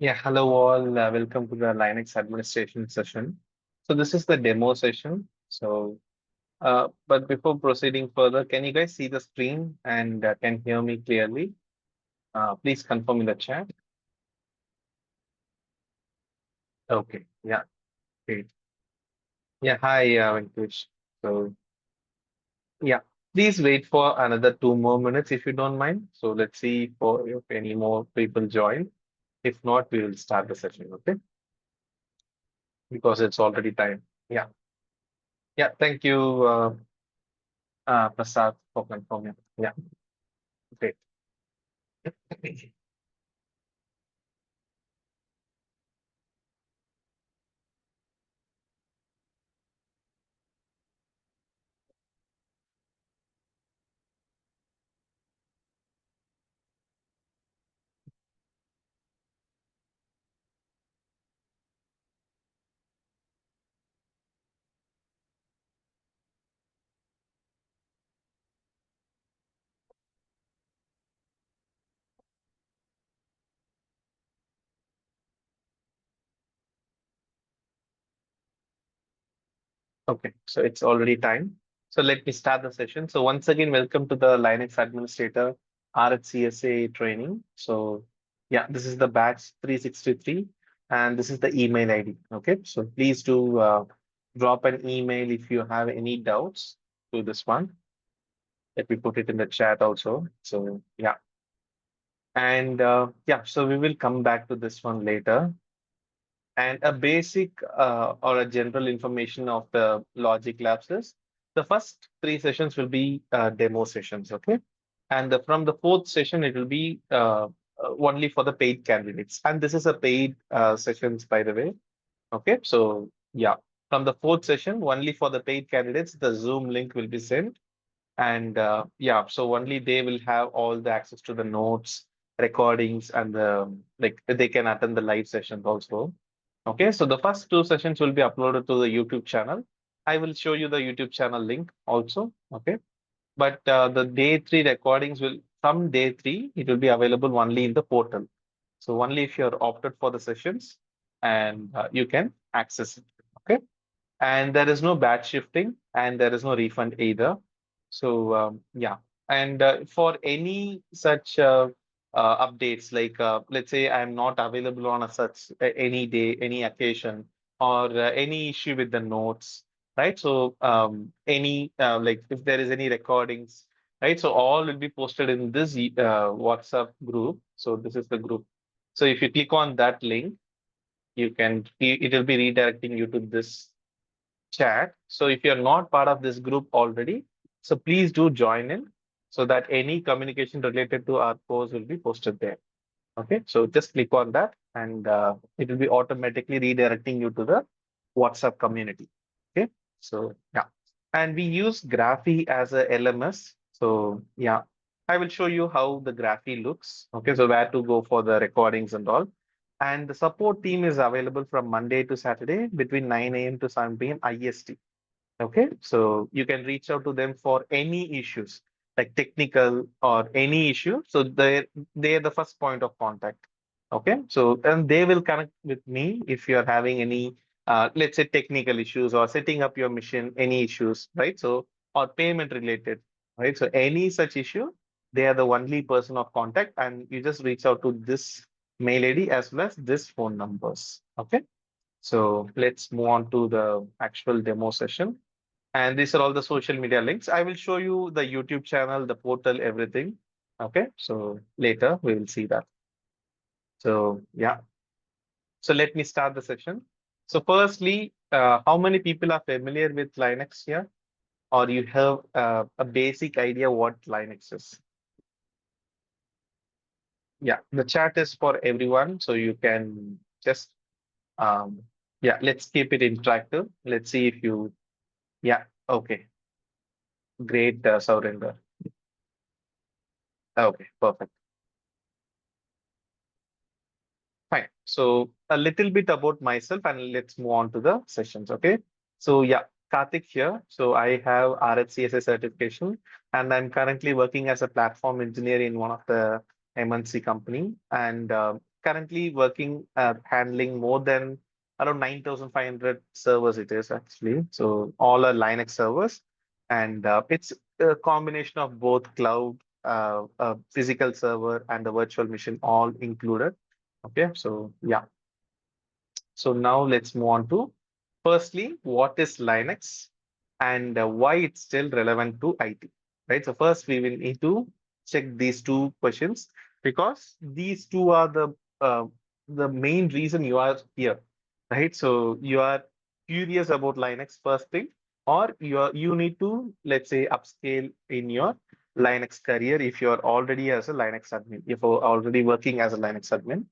Yeah, hello all. Welcome to the Linux administration session. So this is the demo session. But before proceeding further, can you guys see the screen and can hear me clearly? Please confirm in the chat. Okay. Yeah. Great. Yeah. Hi, Venkatesh. So yeah, please wait for another 2 more minutes if you don't mind. So let's see for if any more people join. If not, we will start the session. Okay, because it's already time. Yeah. Yeah. Thank you. Prasad, for confirming. Yeah, great. Okay, so it's already time. So let me start the session. So once again, welcome to the Linux Administrator RHCSA training. So yeah, this is the batch 363, and this is the email ID. Okay, so please do drop an email if you have any doubts to this one. Let me put it in the chat also. So yeah, and yeah, so we will come back to this one later. And a basic or a general information of the logic labs is the first three sessions will be demo sessions, okay? And from the fourth session, it will be only for the paid candidates. And this is a paid sessions, by the way. Okay, so yeah, from the fourth session, only for the paid candidates, the Zoom link will be sent. And yeah, so only they will have all the access to the notes, recordings, and like they can attend the live sessions also. Okay, so the first two sessions will be uploaded to the YouTube channel. I will show you the YouTube channel link also. Okay, but the day three recordings will from day three, it will be available only in the portal. So only if you're opted for the sessions and you can access it. Okay, and there is no batch shifting and there is no refund either. So yeah, and for any such updates, like let's say I'm not available on a such any day, any occasion, or any issue with the notes, right? So any like if there is any recordings, right? So all will be posted in this WhatsApp group. So this is the group. So if you click on that link, you can it will be redirecting you to this chat. So if you're not part of this group already, so please do join in so that any communication related to our course will be posted there. Okay, so just click on that and it will be automatically redirecting you to the WhatsApp community. Okay, so yeah, and we use Graphy as a LMS. So yeah, I will show you how the Graphy looks. Okay, so where to go for the recordings and all. And the support team is available from Monday to Saturday between 9 a.m. to 7 p.m. IST. Okay, so you can reach out to them for any issues like technical or any issue. So they're the first point of contact. Okay, so and they will connect with me if you're having any let's say technical issues or setting up your machine, any issues, right? So or payment related, right? So any such issue, they are the only person of contact, and you just reach out to this mail ID as well as this phone numbers. Okay, so let's move on to the actual demo session. And these are all the social media links. I will show you the YouTube channel, the portal, everything. Okay, so later we will see that. So yeah, so let me start the session. So firstly, how many people are familiar with Linux here? Or you have a basic idea what Linux is? Yeah, the chat is for everyone, so you can just um, yeah, let's keep it interactive. Let's see if you yeah, okay, great, Saurinder. Okay, perfect. Fine. So a little bit about myself and let's move on to the sessions. Okay. So yeah, Karthik here. So I have RHCSA certification and I'm currently working as a platform engineer in one of the MNC company. And currently working, handling more than around 9,500 servers it is actually. So all are Linux servers, and it's a combination of both cloud, a physical server, and a virtual machine all included. Okay, so yeah. So now let's move on to firstly, what is Linux and why it's still relevant to IT, right? So first we will need to check these two questions because these two are the main reason you are here, right? So you are curious about Linux first thing, or you need to, let's say, upscale in your Linux career if you're already as a Linux admin, if you're already working as a Linux admin.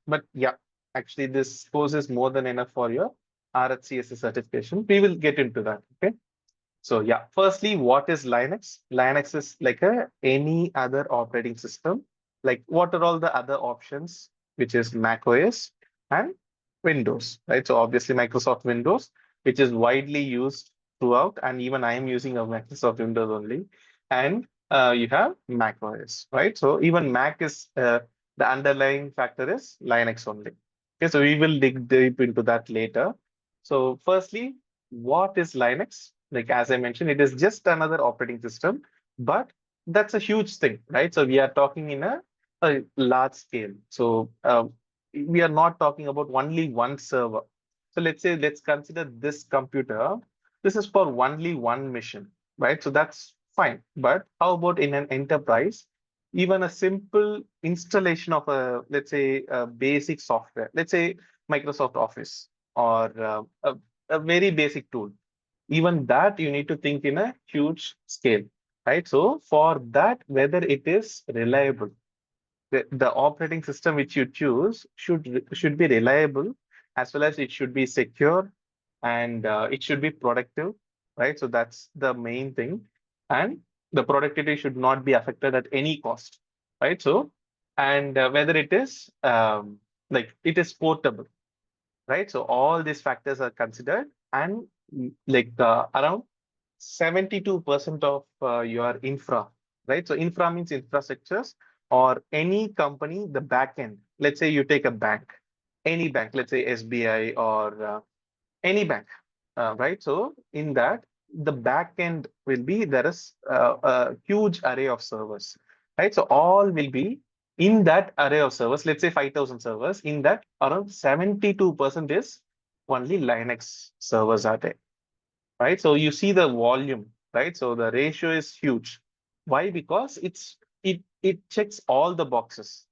But yeah, actually, this course is more than enough for your RHCSA certification. We will get into that. Okay. So yeah, firstly, what is Linux? Linux is like any other operating system. Like what are all the other options, which is Mac OS and Windows, right? So obviously Microsoft Windows, which is widely used throughout, and even I am using a Microsoft Windows only. And you have Mac OS, right? So even Mac is the underlying factor is Linux only. Okay, so we will dig deep into that later. So firstly, what is Linux? Like as I mentioned, it is just another operating system, but that's a huge thing, right? So we are talking in a large scale. So we are not talking about only one server. So let's say, let's consider this computer. This is for only one mission, right? So that's fine. But how about in an enterprise? Even a simple installation of a, let's say, a basic software, let's say Microsoft Office or a very basic tool, even that you need to think in a huge scale, right? So for that, whether it is reliable, the operating system which you choose should be reliable, as well as it should be secure, and it should be productive, right? So that's the main thing, and the productivity should not be affected at any cost, right? So, and whether it is like it is portable, right? So all these factors are considered, and like around 72% of your infra, right? So infra means infrastructures or any company, the back end. Let's say you take a bank, any bank, let's say SBI or any bank, right? So in that, the back end will be there is a huge array of servers, right? So all will be in that array of servers. Let's say 5,000 servers. In that, around 72% is only Linux servers are there, right? So you see the volume, right? So the ratio is huge. Why? Because it checks all the boxes.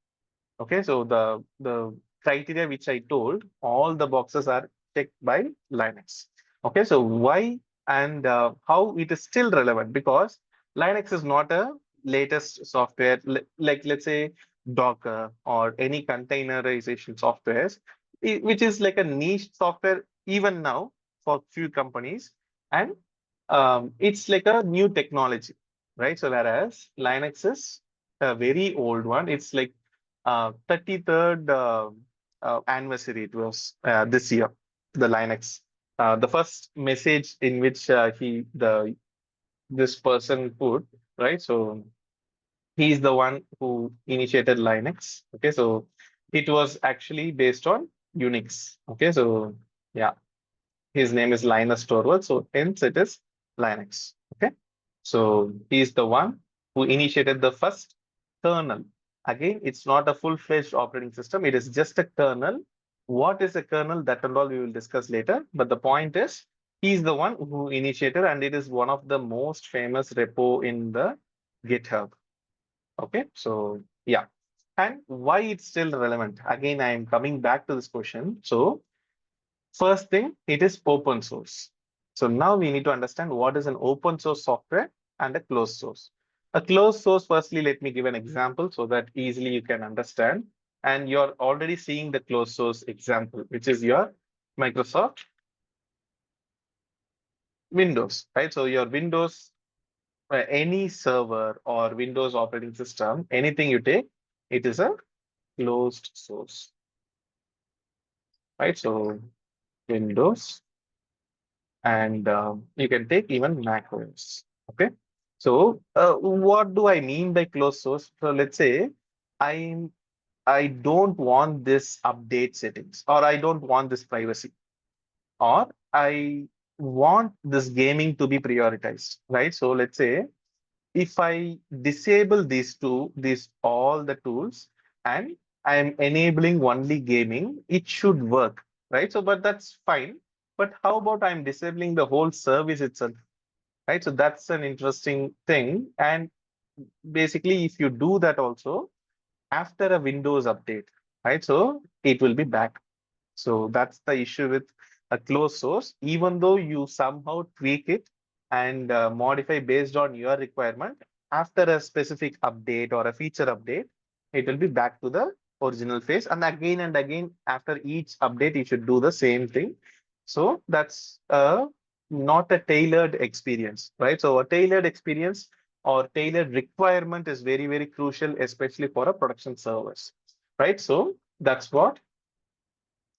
Okay, so the criteria which I told, all the boxes are checked by Linux. Okay, so why and how it is still relevant? Because Linux is not a latest software like let's say Docker or any containerization softwares, which is like a niche software even now for few companies, and it's like a new technology, right? So whereas Linux is a very old one, it's like 33rd anniversary it was this year, the Linux. The first message in which this person put, right? So he's the one who initiated Linux. Okay, so it was actually based on Unix. Okay, so yeah, his name is Linus Torvalds, so hence it is Linux. Okay, so he's the one who initiated the first kernel. Again, it's not a full-fledged operating system, it is just a kernel. What is a kernel? That and all we will discuss later. But the point is, he's the one who initiated, and it is one of the most famous repo in the GitHub. Okay, so yeah. And why it's still relevant? Again, I am coming back to this question. So first thing, it is open source. So now we need to understand what is an open source software and a closed source. A closed source, firstly, let me give an example so that easily you can understand. And you're already seeing the closed source example, which is your Microsoft Windows, right? So your Windows, any server or Windows operating system, anything you take, it is a closed source, right? So Windows, and you can take even Mac OS. Okay, So what do I mean by closed source? So let's say I I don't want this update settings, or I don't want this privacy, or I want this gaming to be prioritized, right? So let's say if I disable these all the tools, and I am enabling only gaming, it should work, right? So, but that's fine. But how about I'm disabling the whole service itself, right? So that's an interesting thing. And basically, if you do that also after a Windows update, right? So it will be back. So that's the issue with a closed source. Even though you somehow tweak it and modify based on your requirement, after a specific update or a feature update, it will be back to the original phase. And again, after each update, you should do the same thing. So that's not a tailored experience, right? So a tailored experience or tailored requirement is very, very crucial, especially for a production service, right? So that's what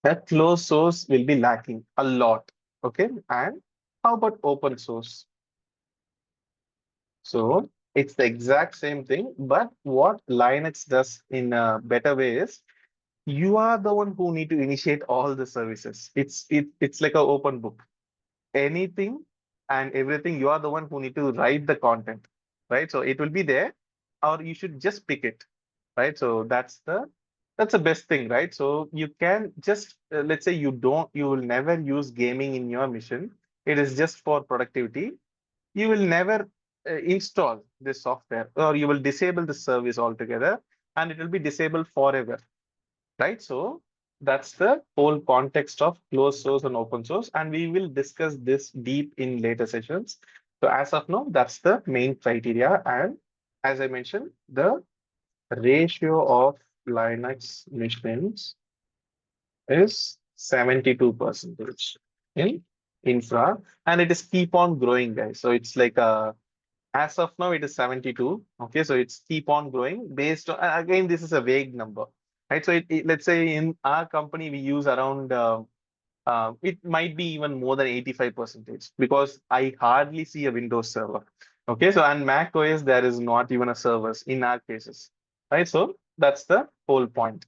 a closed source will be lacking a lot. Okay. And how about open source? So it's the exact same thing, but what Linux does in a better way is you are the one who need to initiate all the services. It's like an open book. Anything and everything, you are the one who need to write the content, right? So it will be there, or you should just pick it, right? So that's the best thing, right? So you can just let's say you will never use gaming in your mission. It is just for productivity. You will never install this software, or you will disable the service altogether, and it will be disabled forever, right? So that's the whole context of closed source and open source, and we will discuss this deep in later sessions. So as of now, that's the main criteria, and as I mentioned, the ratio of Linux machines is 72 percentage in infra, and it is keep on growing, guys. So it's like as of now, it is 72. Okay, so it's keep on growing based on, again, this is a vague number, right? So let's say in our company, we use around, it might be even more than 85 percentage, because I hardly see a Windows server. Okay, so and Mac OS, there is not even a servers in our cases, right? So that's the whole point.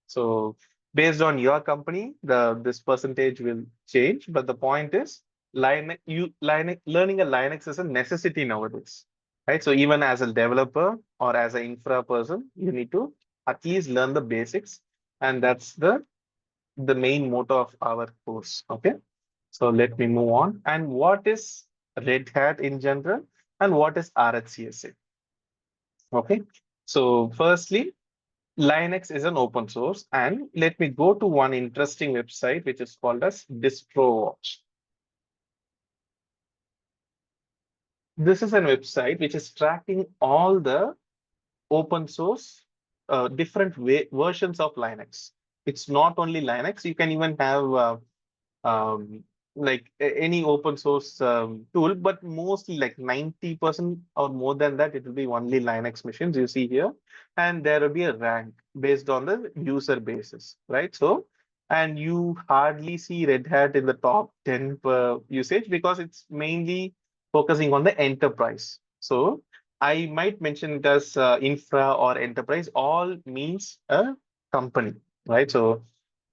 So based on your company, this percentage will change, but the point is Linux learning a Linux is a necessity nowadays, right? So even as a developer or as an infra person, you need to at least learn the basics, and that's the main motto of our course. Okay, so let me move on. And what is Red Hat in general, and what is RHCSA? Okay, so firstly, Linux is an open source, and let me go to one interesting website which is called as DistroWatch. This is a website which is tracking all the open source different versions of Linux. It's not only Linux, you can even have um, like any open source tool, but mostly like 90% or more than that, it will be only Linux machines you see here. And there will be a rank based on the user basis, right? So, and you hardly see Red Hat in the top 10 per usage, because it's mainly focusing on the enterprise. So I might mention it as infra or enterprise, all means a company, right? So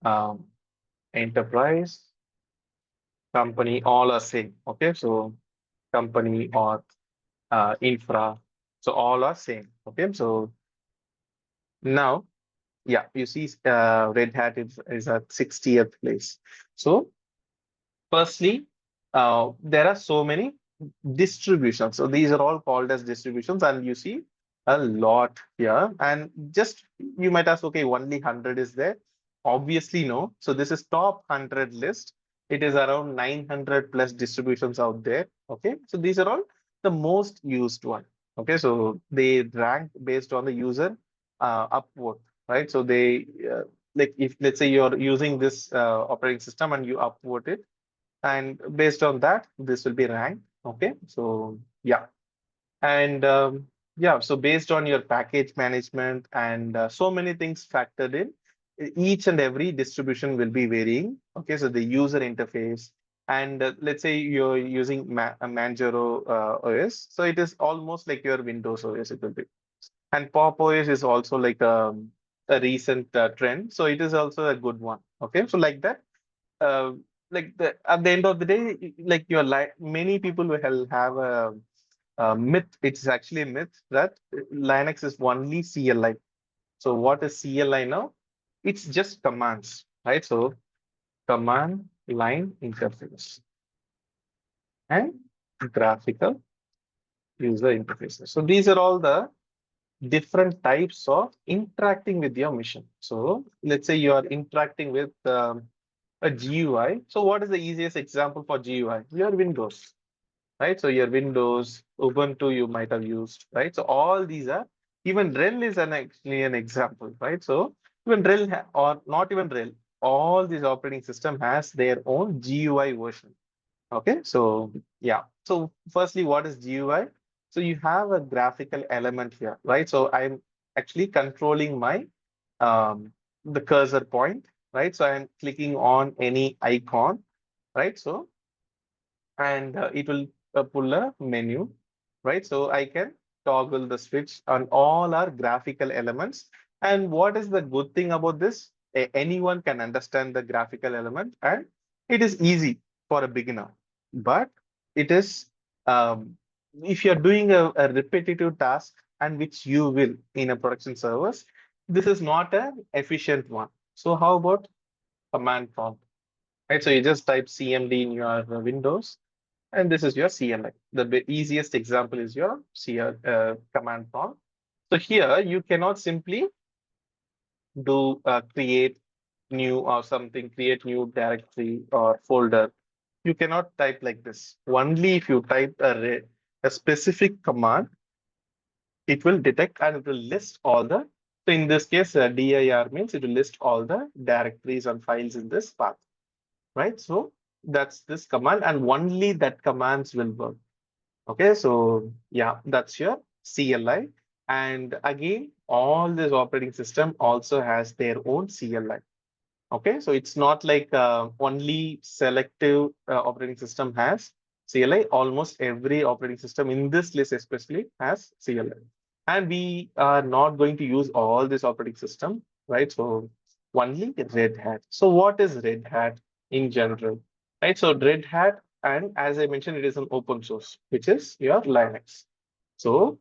um, enterprise, company, all are same. Okay, so company or infra, so all are same. Okay, so now, yeah, you see, Red Hat is at 60th place. So firstly, there are so many distributions. So these are all called as distributions, and you see a lot here. And just you might ask, okay, only 100 is there? Obviously, no. So this is top 100 list. It is around 900 plus distributions out there. Okay, so these are all the most used one. Okay, so they rank based on the user upvote, right? So they like if let's say you're using this operating system and you upvote it, and based on that, this will be ranked. Okay, so yeah, and yeah, so based on your package management and so many things factored in, each and every distribution will be varying. Okay, so the user interface, And let's say you're using a Manjaro OS, so it is almost like your Windows OS. It will be, and Pop OS is also like a recent trend, so it is also a good one. Okay, so like that, uh, like the at the end of the day, like your many people will have a myth. It's actually a myth that Linux is only CLI. So what is CLI now? It's just commands, right? So command line interface and graphical user interfaces. So these are all the different types of interacting with your machine. So let's say you are interacting with a GUI. So what is the easiest example for GUI? Your Windows, right? So your Windows, Ubuntu you might have used, right? So all these are, even RHEL is actually an example, right? So even RHEL or not even RHEL, all these operating system has their own GUI version. Okay, so yeah. So firstly, what is GUI? So you have a graphical element here, right? So I'm actually controlling my the cursor point, right? So I'm clicking on any icon, right? So and it will pull a menu, right? So I can toggle the switch on all our graphical elements. And what is the good thing about this? Anyone can understand the graphical element, and it is easy for a beginner. But it is, um, if you're doing a repetitive task, and which you will in a production service, this is not an efficient one. So how about command prompt, right? So you just type CMD in your Windows, and this is your CLI. The easiest example is your command prompt. So here you cannot simply do create new or something, create new directory or folder. You cannot type like this. Only if you type a specific command, it will detect and it will list all the. So in this case, dir means it will list all the directories and files in this path, right? So that's this command, and only that commands will work. Okay, so yeah, that's your CLI. And again, all this operating system also has their own CLI. Okay, so it's not like only selective operating system has CLI. Almost every operating system in this list especially has CLI. And we are not going to use all this operating system, right? So only Red Hat. So what is Red Hat in general, right? So Red Hat, and as I mentioned, it is an open source, which is your Linux. So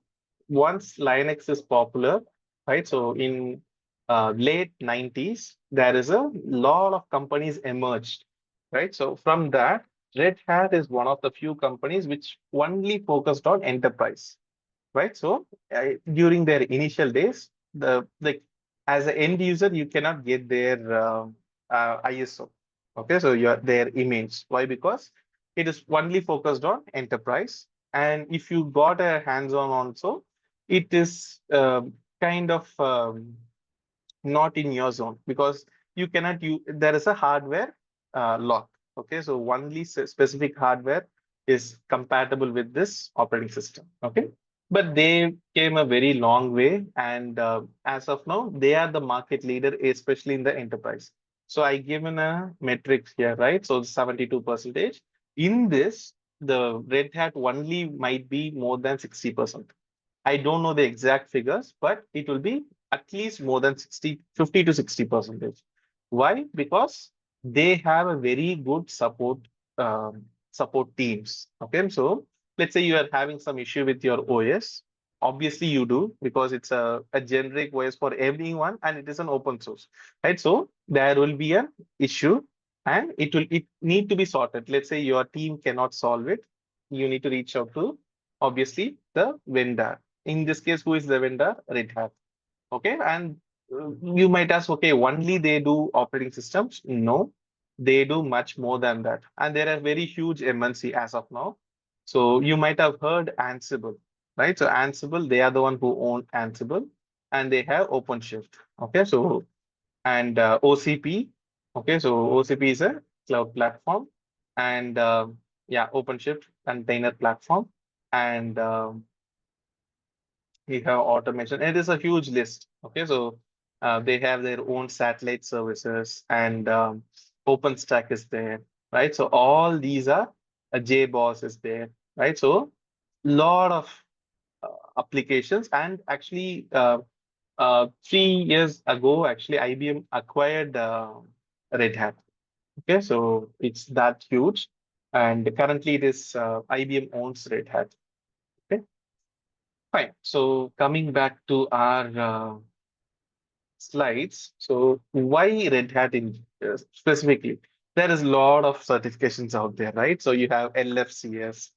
once Linux is popular, right? So in late 90s, there is a lot of companies emerged, right? So from that, Red Hat is one of the few companies which only focused on enterprise, right? So during their initial days, the like as an end user, you cannot get their ISO. Okay, so your their image. Why? Because it is only focused on enterprise, and if you got a hands-on also, it is kind of not in your zone because you cannot use, there is a hardware lock. Okay, so only specific hardware is compatible with this operating system. Okay, but they came a very long way, and as of now they are the market leader, especially in the enterprise. So I given a metrics here, right? So 72%. In this, the Red Hat only might be more than 60%. I don't know the exact figures, but it will be at least more than 60, 50 to 60 percentage. Why? Because they have a very good support teams. Okay, so let's say you are having some issue with your OS. Obviously, you do because it's a generic OS for everyone and it is an open source, right? So there will be an issue and it need to be sorted. Let's say your team cannot solve it. You need to reach out to obviously the vendor. In this case, who is the vendor? Red Hat. Okay, and you might ask, okay, only they do operating systems? No, they do much more than that. And there are very huge MNC as of now. So you might have heard Ansible, right? So Ansible, they are the one who own Ansible, and they have OpenShift. Okay, so and OCP. Okay, so OCP is a cloud platform, and yeah, OpenShift container platform, and we have automation. It is a huge list. Okay, so they have their own satellite services, and OpenStack is there. right? So all these are a JBoss is there, right? So lot of applications, and actually 3 years ago, actually IBM acquired Red Hat. Okay, so it's that huge, and currently it is IBM owns Red Hat. Okay, fine. So coming back to our slides, so why Red Hat in specifically? There is a lot of certifications out there, right? So you have LFCS,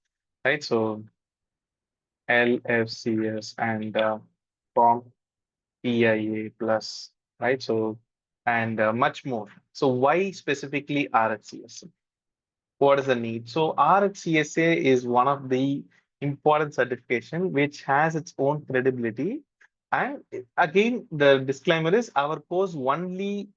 right? So LFCS and POM PIA plus, right? So and much more. So why specifically RHCSA? What is the need? So RHCSA is one of the important certification which has its own credibility. And again, the disclaimer is our course only,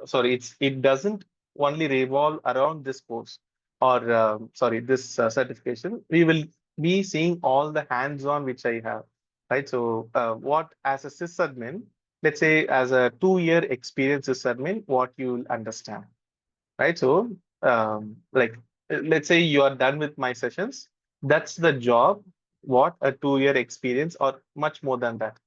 sorry, it doesn't only revolve around this course or sorry, this certification. We will be seeing all the hands-on which I have, right? So what as a sysadmin, let's say as a 2 year experience sysadmin, what you will understand, right? So, like, let's say you are done with my sessions. That's the job. What a 2 year experience, or much more than that.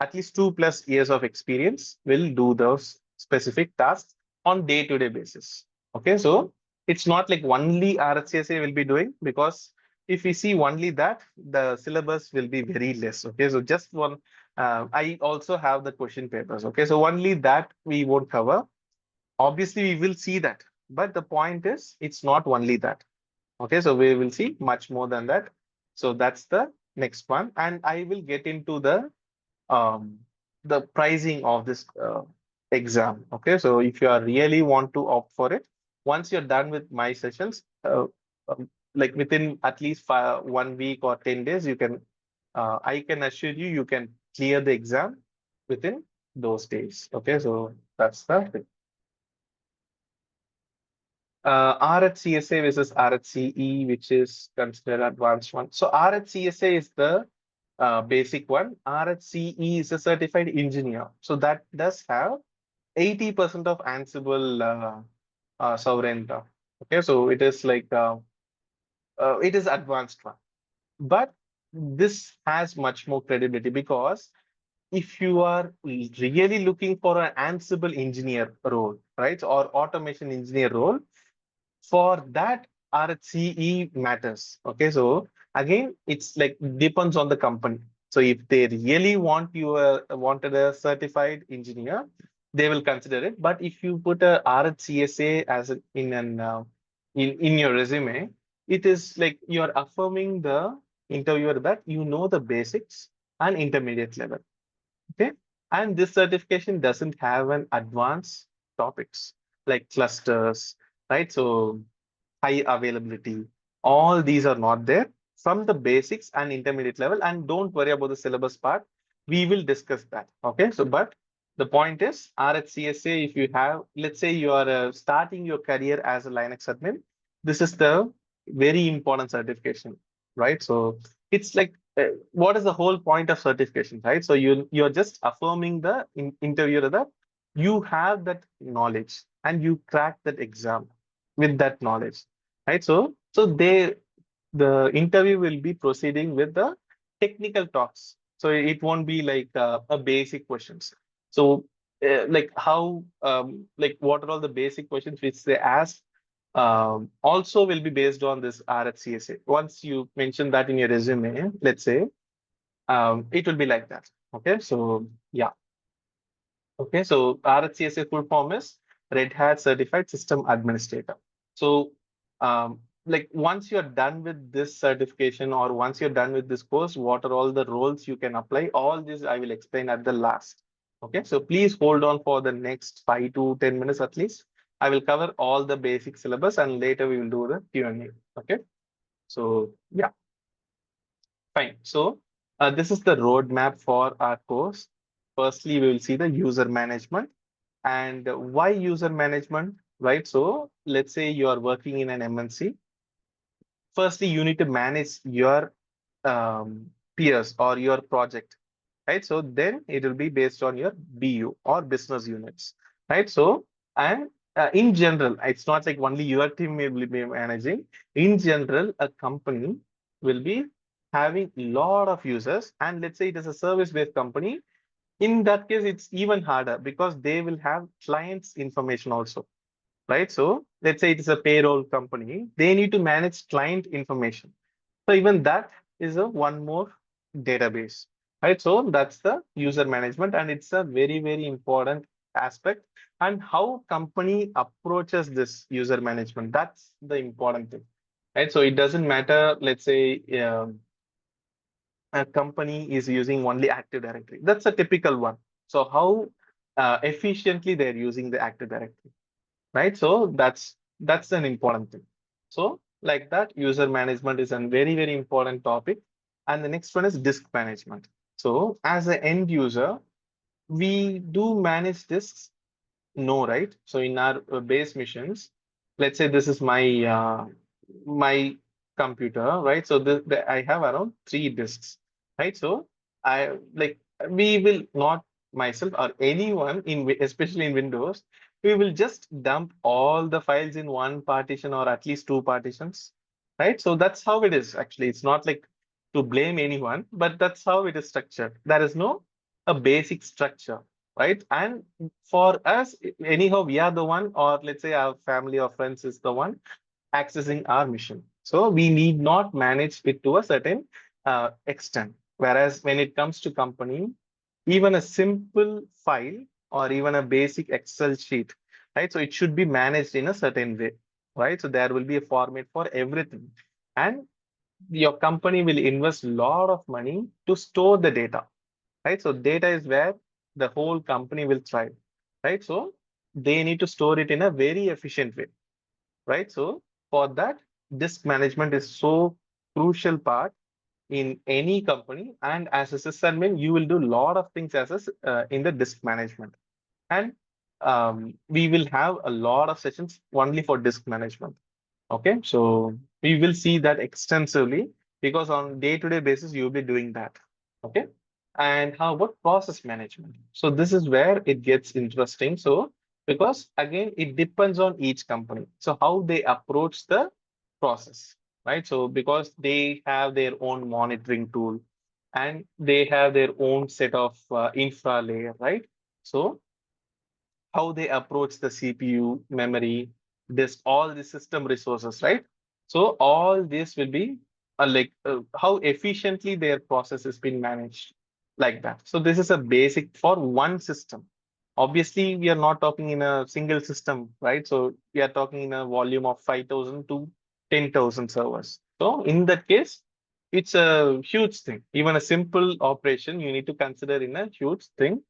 At least 2+ years of experience will do those specific tasks on day-to-day basis. Okay, so it's not like only RHCSA will be doing, because if we see only that, the syllabus will be very less. Okay, so just one. I also have the question papers. Okay, so only that we won't cover. Obviously we will see that, but the point is it's not only that. Okay, so we will see much more than that. So that's the next one, and I will get into um the pricing of this exam. Okay, so if you are really want to opt for it, once you're done with my sessions, like within at least 1 week or 10 days, you can I can assure you, you can clear the exam within those days. Okay, so that's the RHCSA versus RHCE, which is considered advanced one. So RHCSA is the basic one. RHCE is a certified engineer. So that does have 80% of Ansible sovereign. Okay, so it is like it is advanced one. But this has much more credibility, because if you are really looking for an Ansible engineer role, right, or automation engineer role, for that RHCE matters. Okay, so again, it's like depends on the company. So if they really want you wanted a certified engineer, they will consider it. But if you put a RHCSA as in an in your resume, it is like you're affirming the interviewer that you know the basics and intermediate level. Okay, and this certification doesn't have an advanced topics like clusters, right? So high availability. All these are not there from the basics and intermediate level. And don't worry about the syllabus part. We will discuss that. Okay. So, but the point is RHCSA, if you have, let's say you are starting your career as a Linux admin, this is the very important certification, right? So it's like, what is the whole point of certification, right? So you're just affirming the interviewer that you have that knowledge and you crack that exam with that knowledge, right? So the interview will be proceeding with the technical talks. So it won't be like a basic questions. So like how like what are all the basic questions which they ask, also will be based on this RHCSA. Once you mention that in your resume, let's say, it will be like that. Okay, so yeah. Okay, so RHCSA full form is Red Hat Certified System Administrator. So, like once you're done with this certification, or once you're done with this course, what are all the roles you can apply? All this I will explain at the last. Okay, so please hold on for the next 5 to 10 minutes at least. I will cover all the basic syllabus, and later we will do the Q&A. Okay, so yeah, fine. So this is the roadmap for our course. Firstly, we will see the user management. And why user management, right? So let's say you are working in an MNC. Firstly, you need to manage your peers or your project, right? So then it will be based on your BU or business units, right? So and in general, it's not like only your team will be managing. In general, a company will be having a lot of users, and let's say it is a service-based company. In that case, it's even harder because they will have clients' information also, right? So let's say it is a payroll company, they need to manage client information. So even that is a one more database, right? So that's the user management, and it's a very, very important aspect. And how company approaches this user management, that's the important thing, right? So it doesn't matter, let's say a company is using only Active Directory. That's a typical one. So how efficiently they're using the Active Directory, right? So that's an important thing. So like that, user management is a very, very important topic. And the next one is disk management. So as an end user, we do manage disks. No, right? So in our base missions, let's say this is my computer, right? So I have around 3 disks, right? So I like we will not myself or anyone in especially in Windows, we will just dump all the files in one partition or at least 2 partitions, right? So that's how it is actually. It's not like to blame anyone, but that's how it is structured. There is no a basic structure, right? And for us, anyhow, we are the one, or let's say our family or friends is the one accessing our mission. So we need not manage it to a certain extent. Whereas when it comes to company, even a simple file or even a basic Excel sheet, right? So it should be managed in a certain way, right? So there will be a format for everything. And your company will invest a lot of money to store the data, right? So data is where the whole company will thrive, right? So they need to store it in a very efficient way, right? So for that, disk management is so crucial part in any company. And as a sysadmin, you will do a lot of things as in the disk management. And we will have a lot of sessions only for disk management. Okay, so we will see that extensively because on day-to-day basis, you'll be doing that. Okay, and how about process management? So this is where it gets interesting. So because again, it depends on each company. So how they approach the process, right? So because they have their own monitoring tool and they have their own set of infra layer, right? So how they approach the CPU, memory, this all the system resources, right? So all this will be how efficiently their process has been managed like that. So this is a basic for one system. Obviously, we are not talking in a single system, right? So we are talking in a volume of 5,000 to 10,000 servers. So in that case, it's a huge thing. Even a simple operation, you need to consider in a huge thing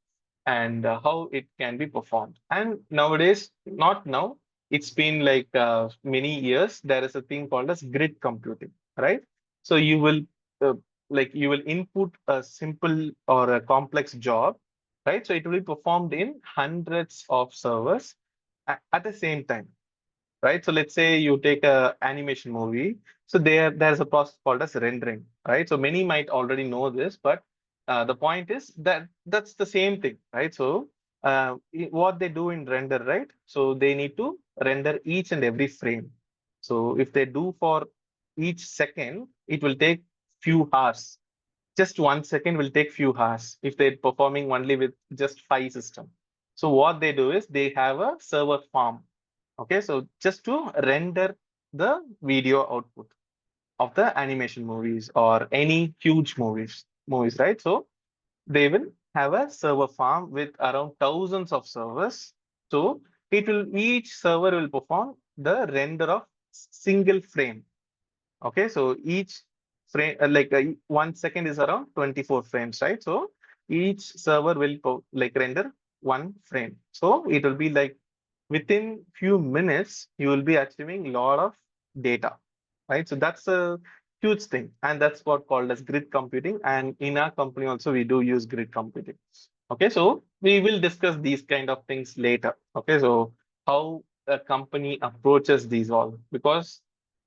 and how it can be performed. And nowadays, not now, it's been like many years, there is a thing called as grid computing, right? So uh, you will input a simple or a complex job, right? So it will be performed in hundreds of servers at the same time, right? So let's say you take a animation movie. So there's a process called as rendering, right? So many might already know this, but the point is that that's the same thing, right? So what they do in render, right? So they need to render each and every frame. So if they do for each second, it will take few hours. Just 1 second will take few hours if they're performing only with just 5 systems. So what they do is they have a server farm. Okay, so just to render the video output of the animation movies or any huge movies, right? So they will have a server farm with around thousands of servers. So each server will perform the render of single frame. Okay, so each frame, 1 second is around 24 frames, right? So each server will render one frame. So it will be like within few minutes, you will be achieving a lot of data, right? So that's a huge thing. And that's what called as grid computing. And in our company also, we do use grid computing. Okay, so we will discuss these kind of things later. Okay, so how a company approaches these all, because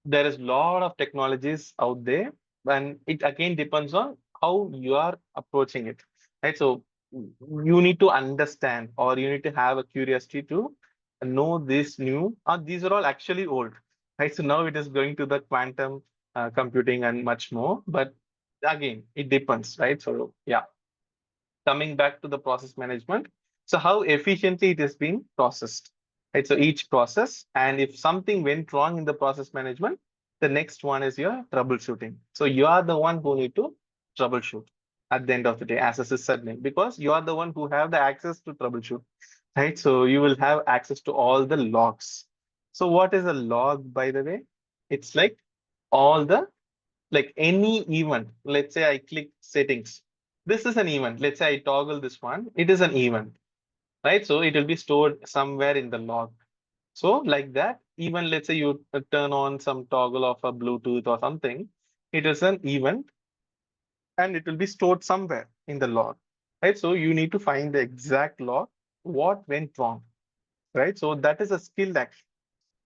there is a lot of technologies out there, and it again depends on how you are approaching it, right? So you need to understand or you need to have a curiosity to know this new, these are all actually old, right? So now it is going to the quantum computing and much more. But again, it depends, right? So yeah, coming back to the process management. So how efficiently it is being processed, right? So each process, and if something went wrong in the process management, the next one is your troubleshooting. So you are the one who need to troubleshoot at the end of the day as a sysadmin, because you are the one who have the access to troubleshoot, right? So you will have access to all the logs. So what is a log, by the way? It's like all the, like any event. Let's say I click settings. This is an event. Let's say I toggle this one. It is an event, right? So it will be stored somewhere in the log. So like that, even let's say you turn on some toggle of a Bluetooth or something, it is an event and it will be stored somewhere in the log, right? So you need to find the exact log, what went wrong, right? So that is a skill action,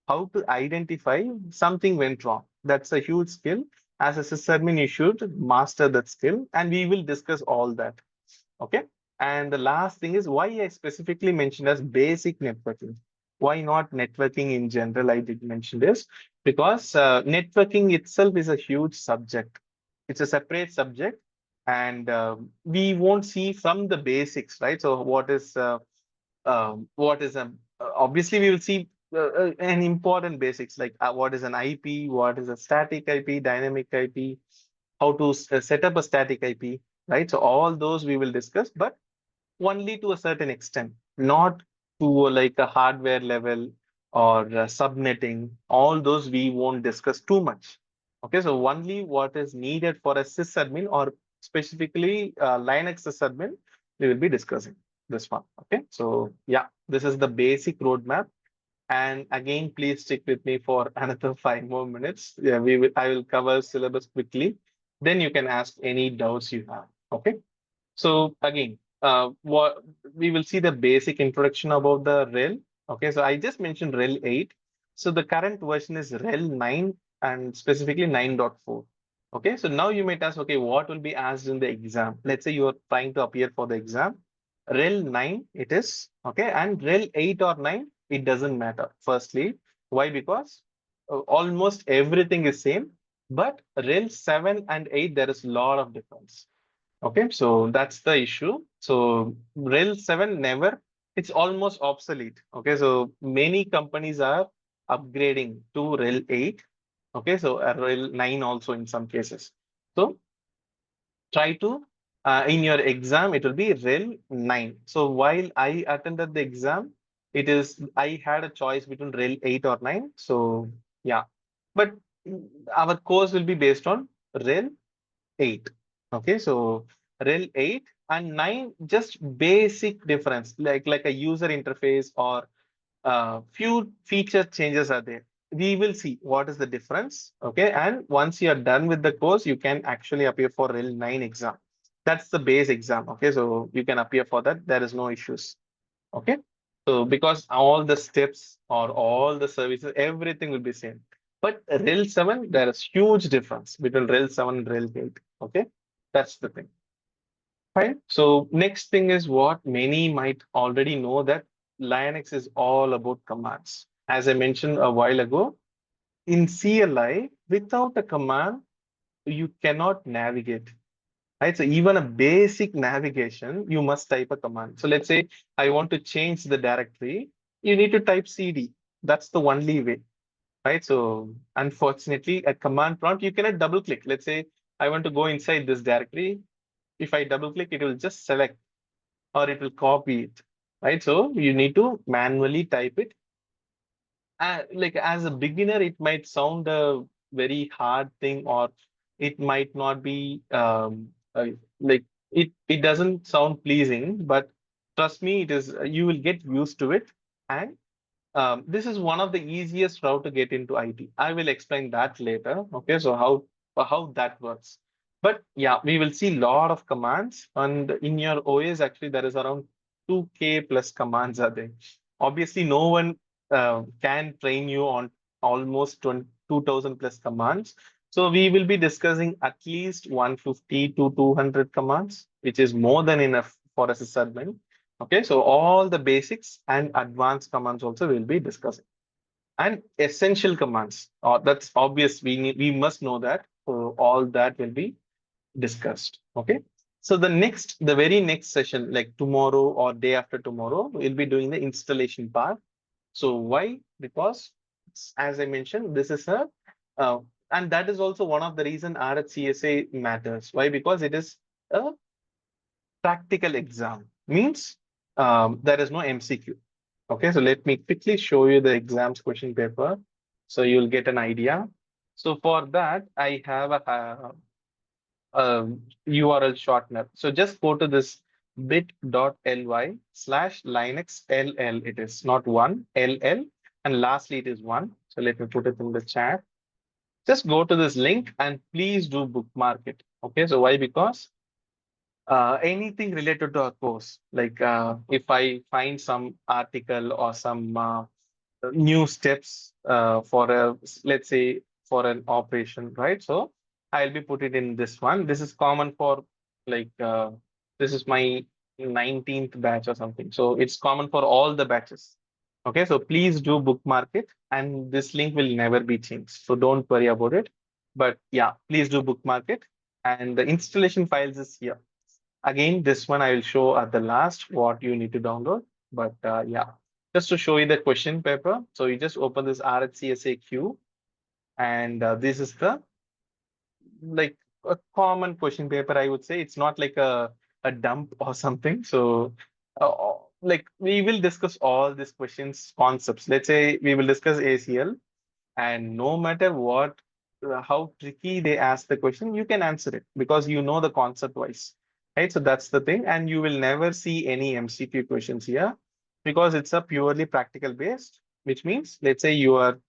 how to identify something went wrong. That's a huge skill. As a sysadmin, you should master that skill, and we will discuss all that. Okay. And the last thing is why I specifically mentioned as basic networking. Why not networking in general? I did mention this because networking itself is a huge subject. It's a separate subject, and we won't see from the basics, right? So what is a obviously we will see an important basics like what is an IP, what is a static IP, dynamic IP, how to set up a static IP, right? So all those we will discuss, but only to a certain extent, not to like a hardware level or subnetting. All those we won't discuss too much. Okay, so only what is needed for a sysadmin or specifically Linux sysadmin, we will be discussing this one. Okay, so yeah, this is the basic roadmap. And again, please stick with me for another 5 more minutes. Yeah, I will cover syllabus quickly. Then you can ask any doubts you have. Okay. So again, what we will see the basic introduction about the RHEL. Okay, so I just mentioned RHEL 8. So the current version is RHEL 9 and specifically 9.4. Okay, so now you might ask, okay, what will be asked in the exam? Let's say you are trying to appear for the exam. RHEL 9 it is, okay, and RHEL 8 or 9, it doesn't matter. Firstly, why? Because almost everything is same, but RHEL 7 and 8, there is a lot of difference. Okay, so that's the issue. So Rail 7 never, it's almost obsolete. Okay, so many companies are upgrading to Rail 8. Okay, so Rail 9 also in some cases. So try to, in your exam, it will be Rail 9. So while I attended the exam, I had a choice between Rail 8 or 9. So yeah, but our course will be based on Rail 8. Okay, so Rel 8 and 9, just basic difference, like a user interface or few feature changes are there. We will see what is the difference. Okay, and once you are done with the course, you can actually appear for Rel 9 exam. That's the base exam. Okay, so you can appear for that. There is no issues. Okay, so because all the steps or all the services, everything will be same. But Rail 7, there is huge difference between Rail 7 and Rail 8. Okay, that's the thing. Fine. So next thing is what many might already know, that Linux is all about commands. As I mentioned a while ago, in CLI, without a command, you cannot navigate. Right? So even a basic navigation, you must type a command. So let's say I want to change the directory, you need to type cd. That's the only way, right? So unfortunately, a command prompt, you cannot double click. Let's say I want to go inside this directory. If I double click, it will just select or it will copy it, right? So you need to manually type it. Like as a beginner, it might sound a very hard thing, or it might not be like it doesn't sound pleasing, but trust me, it is you will get used to it. And this is one of the easiest route to get into IT. I will explain that later. Okay, so how that works. But yeah, we will see lot of commands, and in your OS actually there is around 2K plus commands are there. Obviously, no one can train you on almost 2,000 plus commands. So we will be discussing at least 150 to 200 commands, which is more than enough for a sysadmin. Okay, so all the basics and advanced commands also we'll be discussing. And essential commands, that's obvious. We must know that. So all that will be discussed. Okay. So the very next session, like tomorrow or day after tomorrow, we'll be doing the installation part. So why? Because as I mentioned, this is uh, and that is also one of the reason RHCSA matters. Why? Because it is a practical exam. Means there is no MCQ. Okay, so let me quickly show you the exams question paper, so you'll get an idea. So for that, I have a URL shortener. So just go to this bit.ly/linuxll. It is not one, LL, and lastly it is one. So let me put it in the chat. Just go to this link and please do bookmark it. Okay, so why? Because anything related to a course, like if I find some article or some new steps for a, let's say, for an operation, right? So I'll be put it in this one. This is common for, like, this is my 19th batch or something, so it's common for all the batches. Okay, so please do bookmark it, and this link will never be changed, so don't worry about it. But yeah, please do bookmark it. And the installation files is here. Again, this one I will show at the last what you need to download. But yeah, just to show you the question paper. So you just open this RHCSA queue, and this is the, like, a common question paper. I would say it's not like a dump or something. So like we will discuss all these questions concepts. Let's say we will discuss ACL, and no matter what, how tricky they ask the question, you can answer it because you know the concept wise, right? So that's the thing, and you will never see any MCQ questions here because it's a purely practical based, which means, let's say you are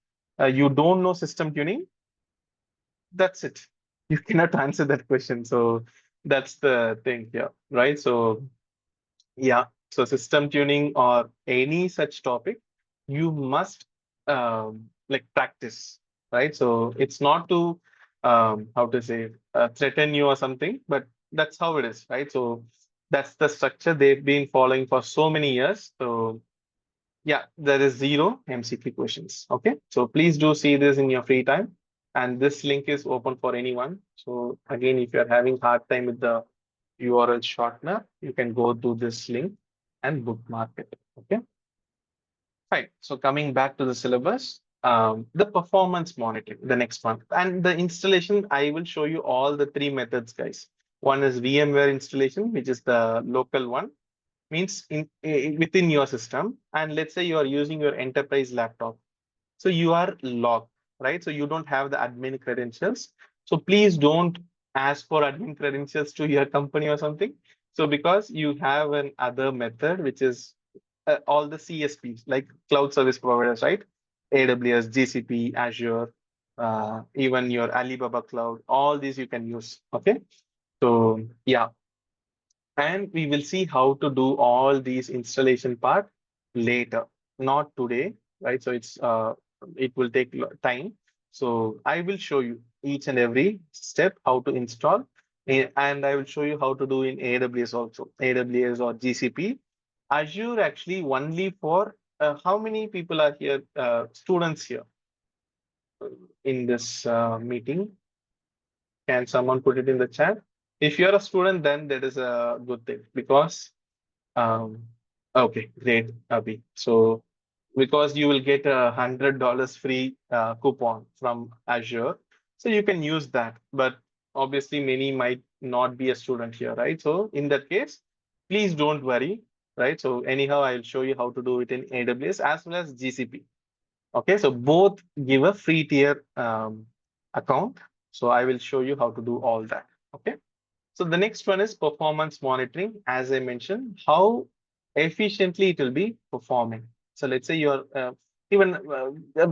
you don't know system tuning, that's it. You cannot answer that question. So that's the thing here, right? So yeah, so system tuning or any such topic, you must like practice, right? So it's not to how to say, threaten you or something, but that's how it is, right? So that's the structure they've been following for so many years. So yeah, there is zero MCQ questions. Okay, so please do see this in your free time, and this link is open for anyone. So again, if you're having hard time with the URL shortener, you can go to this link and bookmark it. Okay, fine. So coming back to the syllabus, the performance monitoring, the next one, and the installation. I will show you all the three methods, guys. One is VMware installation, which is the local one, means within your system. And let's say you are using your enterprise laptop, so you are logged, right? So you don't have the admin credentials. So please don't ask for admin credentials to your company or something. So because you have an other method, which is all the CSPs, like cloud service providers, right? AWS, GCP, Azure, even your Alibaba Cloud, all these you can use. Okay. So yeah, and we will see how to do all these installation part later, not today, right? So it will take time. So I will show you each and every step how to install, and I will show you how to do in AWS also, AWS or GCP. Azure actually only for how many people are here, students here in this meeting? Can someone put it in the chat? If you're a student, then that is a good thing because okay, great, Abhi. So because you will get $100 free coupon from Azure, so you can use that. But obviously, many might not be a student here, right? So in that case, please don't worry, right? So anyhow, I'll show you how to do it in AWS as well as GCP. Okay, so both give a free tier account. So I will show you how to do all that. Okay. So the next one is performance monitoring. As I mentioned, how efficiently it will be performing. So let's say you're even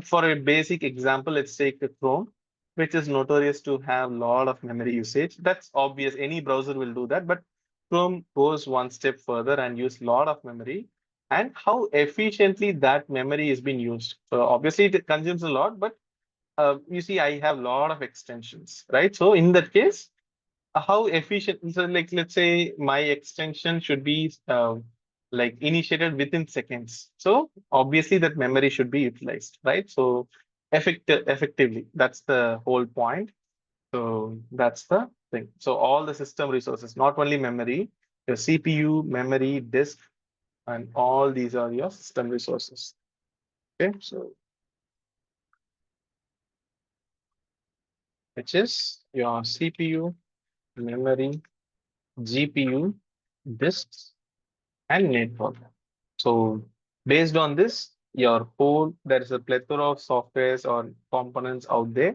for a basic example, let's take the Chrome, which is notorious to have a lot of memory usage. That's obvious. Any browser will do that, but Chrome goes one step further and use a lot of memory, and how efficiently that memory is being used. So obviously it consumes a lot, but you see, I have a lot of extensions, right? So in that case, how efficient, so like let's say my extension should be like initiated within seconds. So obviously that memory should be utilized, right? So effectively, that's the whole point. So that's the thing. So all the system resources, not only memory, your CPU, memory, disk, and all these are your system resources. Okay, so which is your CPU, memory, GPU, disks, and network. So based on this, your whole there is a plethora of softwares or components out there.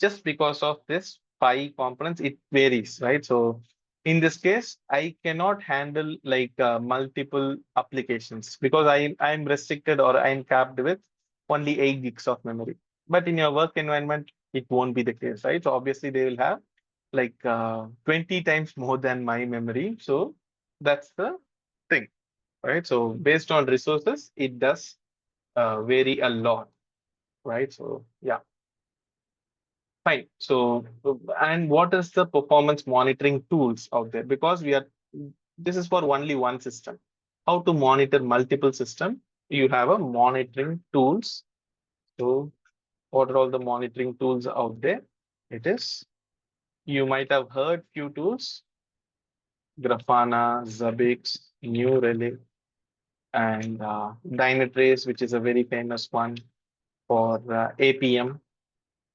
Just because of this five components, it varies, right? So in this case, I cannot handle like multiple applications because I'm restricted or I'm capped with only 8 gigs of memory. But in your work environment, it won't be the case, right? So obviously they will have like 20 times more than my memory. So that's the thing, right? So based on resources, it does vary a lot, right? So yeah, fine. So and what is the performance monitoring tools out there? Because this is for only one system. How to monitor multiple system? You have a monitoring tools. So what are all the monitoring tools out there? It is, you might have heard few tools: Grafana, Zabbix, New Relic, and Dynatrace, which is a very famous one for APM,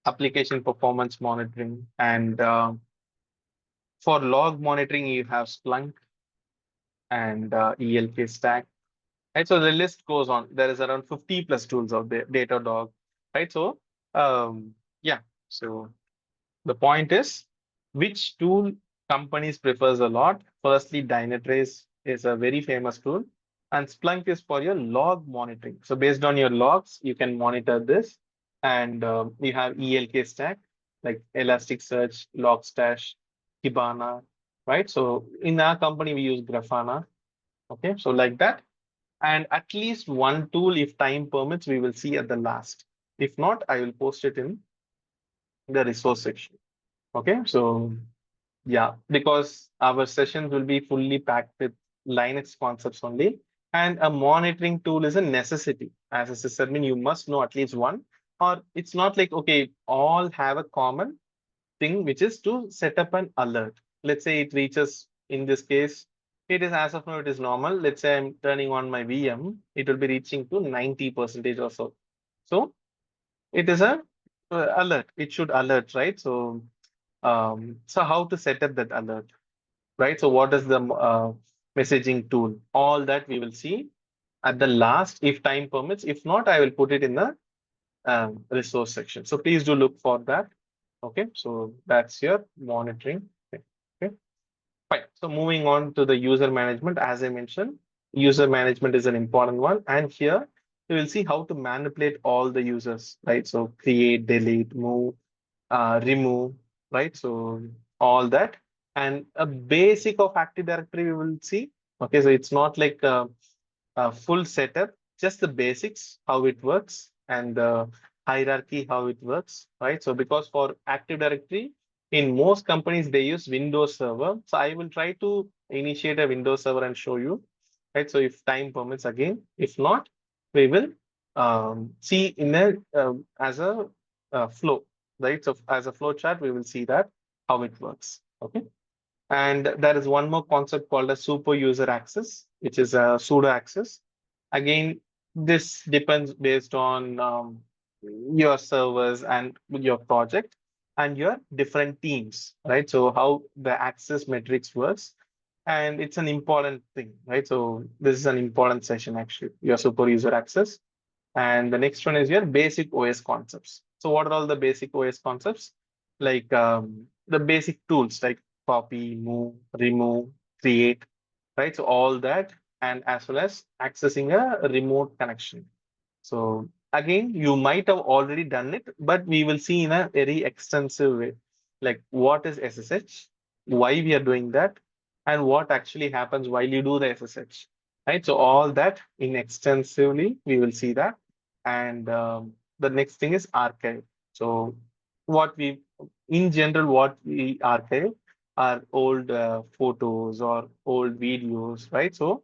application performance monitoring. And for log monitoring, you have Splunk and ELK stack. Right, so the list goes on. There is around 50 plus tools out there, Datadog, right? So yeah, so the point is which tool companies prefers a lot. Firstly, Dynatrace is a very famous tool, and Splunk is for your log monitoring. So based on your logs, you can monitor this, and you have ELK stack like Elasticsearch, Logstash, Kibana, right? So in our company, we use Grafana. Okay, so like that, and at least one tool, if time permits, we will see at the last. If not, I will post it in the resource section. Okay, so yeah, because our sessions will be fully packed with Linux concepts only, and a monitoring tool is a necessity. As a sysadmin, you must know at least one, or it's not like, okay, all have a common thing, which is to set up an alert. Let's say it reaches, in this case, it is as of now, it is normal. Let's say I'm turning on my VM, it will be reaching to 90% or so. So it is a alert. It should alert, right? So so how to set up that alert, right? So what is the messaging tool? All that we will see at the last, if time permits. If not, I will put it in the resource section. So please do look for that. Okay, so that's your monitoring thing. Okay, fine. So moving on to the user management, as I mentioned, user management is an important one. And here we will see how to manipulate all the users, right? So create, delete, move, remove, right? So all that, and a basic of Active Directory we will see. Okay, so it's not like a full setup, just the basics, how it works, and the hierarchy, how it works, right? So because for Active Directory, in most companies, they use Windows Server. So I will try to initiate a Windows Server and show you, right? So if time permits again, if not, we will see in a as a flow, right? So as a flow chart, we will see that how it works. Okay. And there is one more concept called a super user access, which is a pseudo access. Again, this depends based on your servers and your project and your different teams, right? So how the access metrics works. And it's an important thing, right? So this is an important session actually, your super user access. And the next one is your basic OS concepts. So what are all the basic OS concepts? Like the basic tools like copy, move, remove, create, right? So all that, and as well as accessing a remote connection. So again, you might have already done it, but we will see in a very extensive way, like what is SSH, why we are doing that, and what actually happens while you do the SSH, right? So all that in extensively, we will see that. And the next thing is archive. So what we, in general, what we archive are old photos or old videos, right? So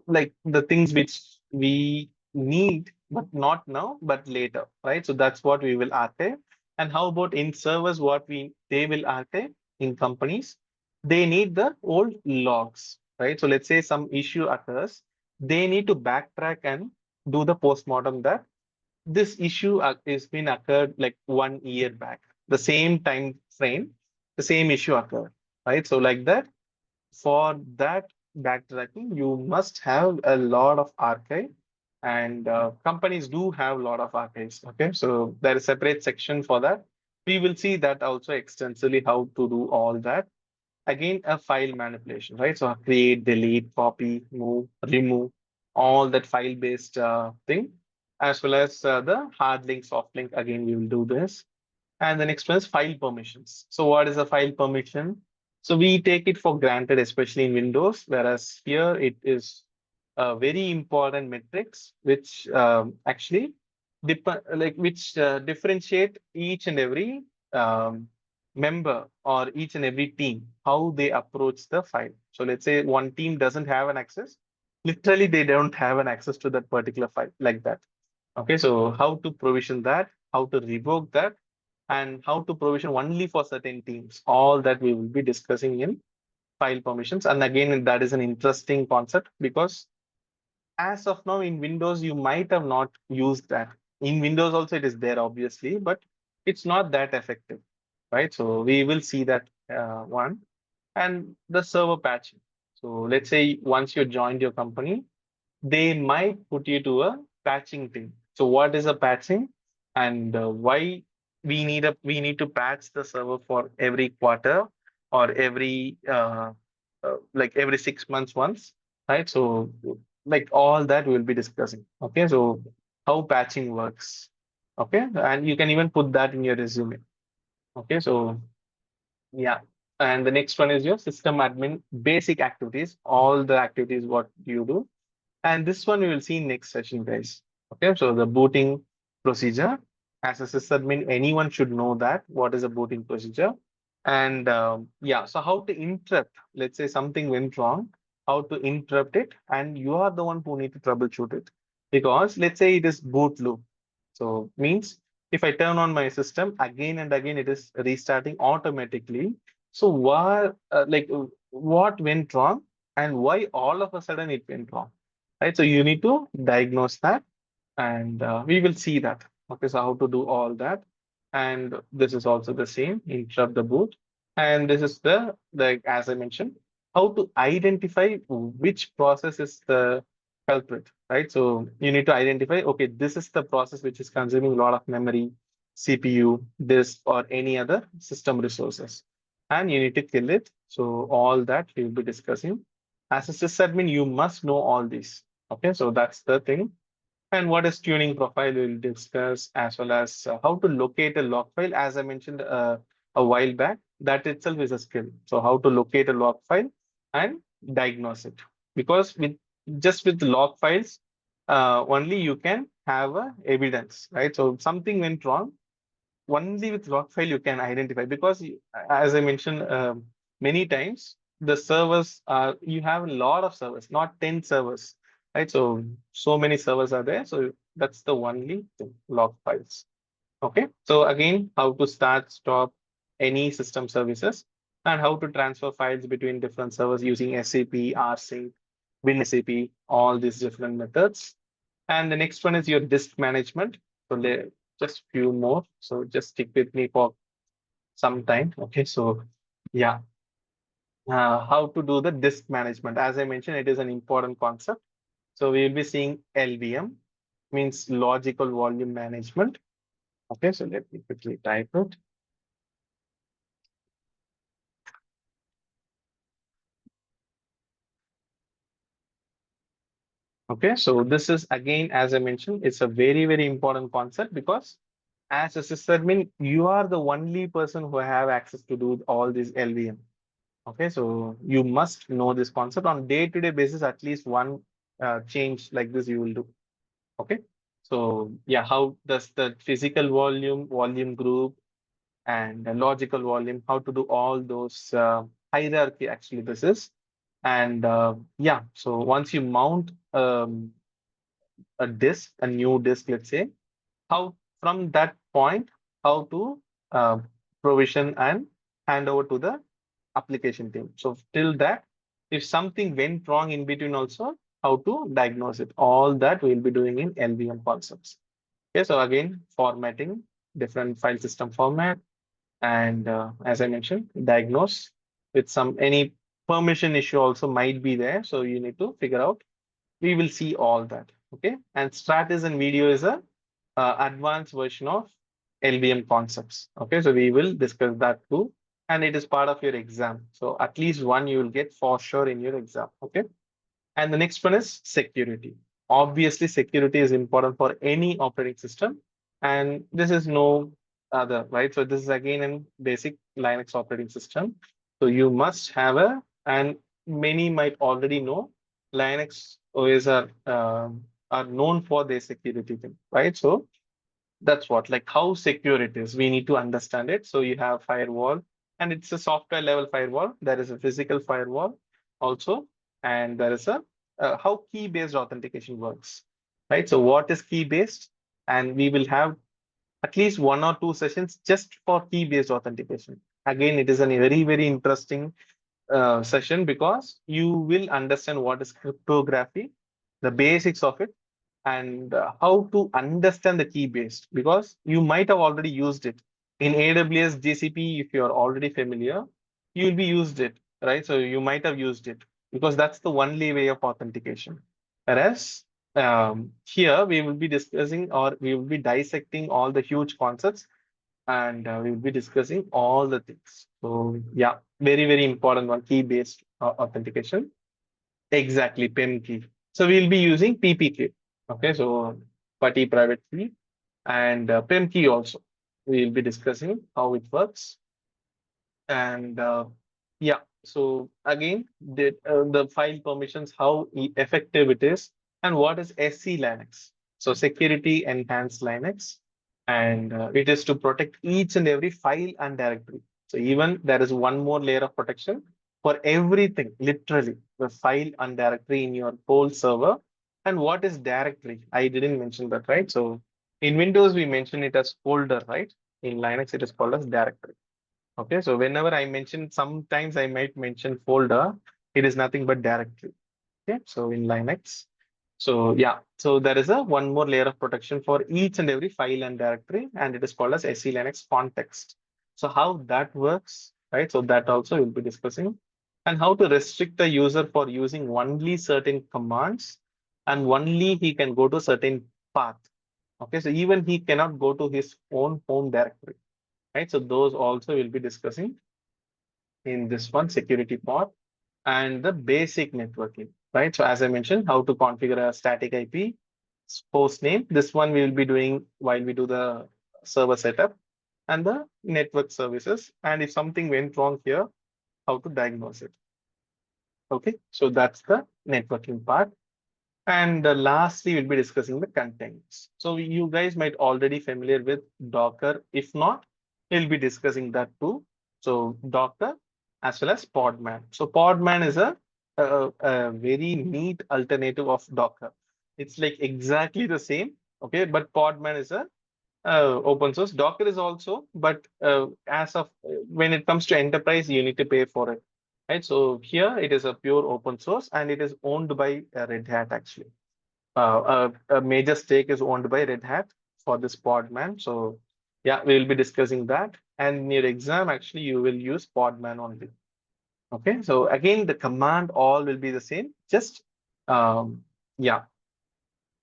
like the things which we need, but not now, but later, right? So that's what we will archive. And how about in servers, what we they will archive in companies? They need the old logs, right? So let's say some issue occurs, they need to backtrack and do the postmortem that this issue is been occurred like 1 year back, the same time frame, the same issue occurred, right? So like that, for that backtracking, you must have a lot of archive, and companies do have a lot of archives. Okay, so there is a separate section for that. We will see that also extensively how to do all that. Again, a file manipulation, right? So create, delete, copy, move, remove, all that file-based thing, as well as the hard link, soft link. Again, we will do this. And the next one is file permissions. So what is a file permission? So we take it for granted, especially in Windows, whereas here it is a very important metrics, which actually which differentiate each and every um, member or each and every team, how they approach the file. So let's say one team doesn't have an access, literally they don't have an access to that particular file like that. Okay, so how to provision that, how to revoke that, and how to provision only for certain teams. All that we will be discussing in file permissions. And again, that is an interesting concept because as of now in Windows, you might have not used that. In Windows also it is there obviously, but it's not that effective, right? So we will see that one. And the server patching. So let's say once you joined your company, they might put you to a patching team. So what is a patching, and why we need to patch the server for every quarter or every like every 6 months once, right? So like all that we'll be discussing. Okay, so how patching works. Okay, and you can even put that in your resume. Okay, so yeah. And the next one is your system admin basic activities, all the activities what you do, and this one we will see in next session, guys. Okay, so the booting procedure. As a sysadmin, anyone should know that what is a booting procedure. And yeah, so how to interrupt, let's say something went wrong, how to interrupt it, and you are the one who need to troubleshoot it. Because let's say it is boot loop. So means if I turn on my system again and again, it is restarting automatically. So what went wrong and why all of a sudden it went wrong? Right, so you need to diagnose that, and we will see that. Okay, so how to do all that, and this is also the same, interrupt the boot, and this is the as I mentioned, how to identify which process is the culprit, right? So you need to identify, okay, this is the process which is consuming a lot of memory, CPU, disk, or any other system resources, and you need to kill it. So all that we will be discussing. As a sysadmin, you must know all these. Okay, so that's the thing. And what is tuning profile we'll discuss, as well as how to locate a log file. As I mentioned a while back, that itself is a skill. So how to locate a log file and diagnose it. Because with just with log files, only you can have a evidence, right? So something went wrong, only with log file you can identify, because as I mentioned many times, the servers are, you have a lot of servers, not 10 servers, right? So many servers are there, so that's the only thing, log files. Okay, so again, how to start, stop any system services, and how to transfer files between different servers using SAP, rsync, WinSAP, all these different methods. And the next one is your disk management. So just few more. So just stick with me for some time. Okay, so yeah, how to do the disk management. As I mentioned, it is an important concept. So we will be seeing LVM, means logical volume management. Okay, so let me quickly type it. Okay, so this is again, as I mentioned, it's a very, very important concept because as a sysadmin, you are the only person who have access to do all these LVM. Okay, so you must know this concept on day-to-day basis, at least one change like this you will do. Okay, so yeah, how does the physical volume, volume group, and the logical volume, how to do all those hierarchy actually this is. And yeah, so once you mount a disk, a new disk, let's say, how from that point, how to uh, provision and hand over to the application team. So till that, if something went wrong in between also, how to diagnose it. All that we'll be doing in LVM concepts. Okay, so again, formatting, different file system format, and as I mentioned, diagnose with some any permission issue also might be there. So you need to figure out. We will see all that. Okay, and Stratus and video is a advanced version of LBM concepts. Okay, so we will discuss that too, and it is part of your exam. So at least one you will get for sure in your exam. Okay. And the next one is security. Obviously, security is important for any operating system, and this is no other, right? So this is again in basic Linux operating system. So you must have a, and many might already know, Linux OS are known for their security thing, right? So that's what, like how secure it is. We need to understand it. So you have firewall, and it's a software level firewall. There is a physical firewall also, and there is a how key based authentication works, right? So what is key based? And we will have at least one or two sessions just for key based authentication. Again, it is a very interesting session because you will understand what is cryptography, the basics of it, and how to understand the key based because you might have already used it in AWS GCP. If you are already familiar, you will be used it, right? So you might have used it because that's the only way of authentication. Whereas here we will be discussing or we will be dissecting all the huge concepts, and we will be discussing all the things. So yeah, very important one, key based authentication. Exactly, PIM key. So we'll be using PPK. Okay, so party private key and PIM key also. We'll be discussing how it works. And yeah, so again, the file permissions, how effective it is, and what is SC Linux. So security enhanced Linux, and it is to protect each and every file and directory. So even there is one more layer of protection for everything, literally the file and directory in your whole server. And what is directory? I didn't mention that, right? So in Windows, we mention it as folder, right? In Linux, it is called as directory. Okay, so whenever I mention, sometimes I might mention folder, it is nothing but directory. Okay, so in Linux. So yeah, so there is a one more layer of protection for each and every file and directory, and it is called as SE Linux context. So how that works, right? So that also we'll be discussing, and how to restrict the user for using only certain commands, and only he can go to certain path. Okay, so even he cannot go to his own home directory, right? So those also we'll be discussing in this one security part and the basic networking, right? So as I mentioned, how to configure a static IP host name. This one we will be doing while we do the server setup and the network services. And if something went wrong here, how to diagnose it. Okay, so that's the networking part. And lastly, we'll be discussing the containers. So you guys might already familiar with Docker. If not, we'll be discussing that too. So Docker as well as Podman. So Podman is a very neat alternative of Docker. It's like exactly the same. Okay, but Podman is a open source. Docker is also, but as of when it comes to enterprise, you need to pay for it. Right. So here it is a pure open source and it is owned by Red Hat actually. A major stake is owned by Red Hat for this Podman. So yeah, we will be discussing that. And in your exam, actually, you will use Podman only. Okay. So again, the command all will be the same. Just yeah,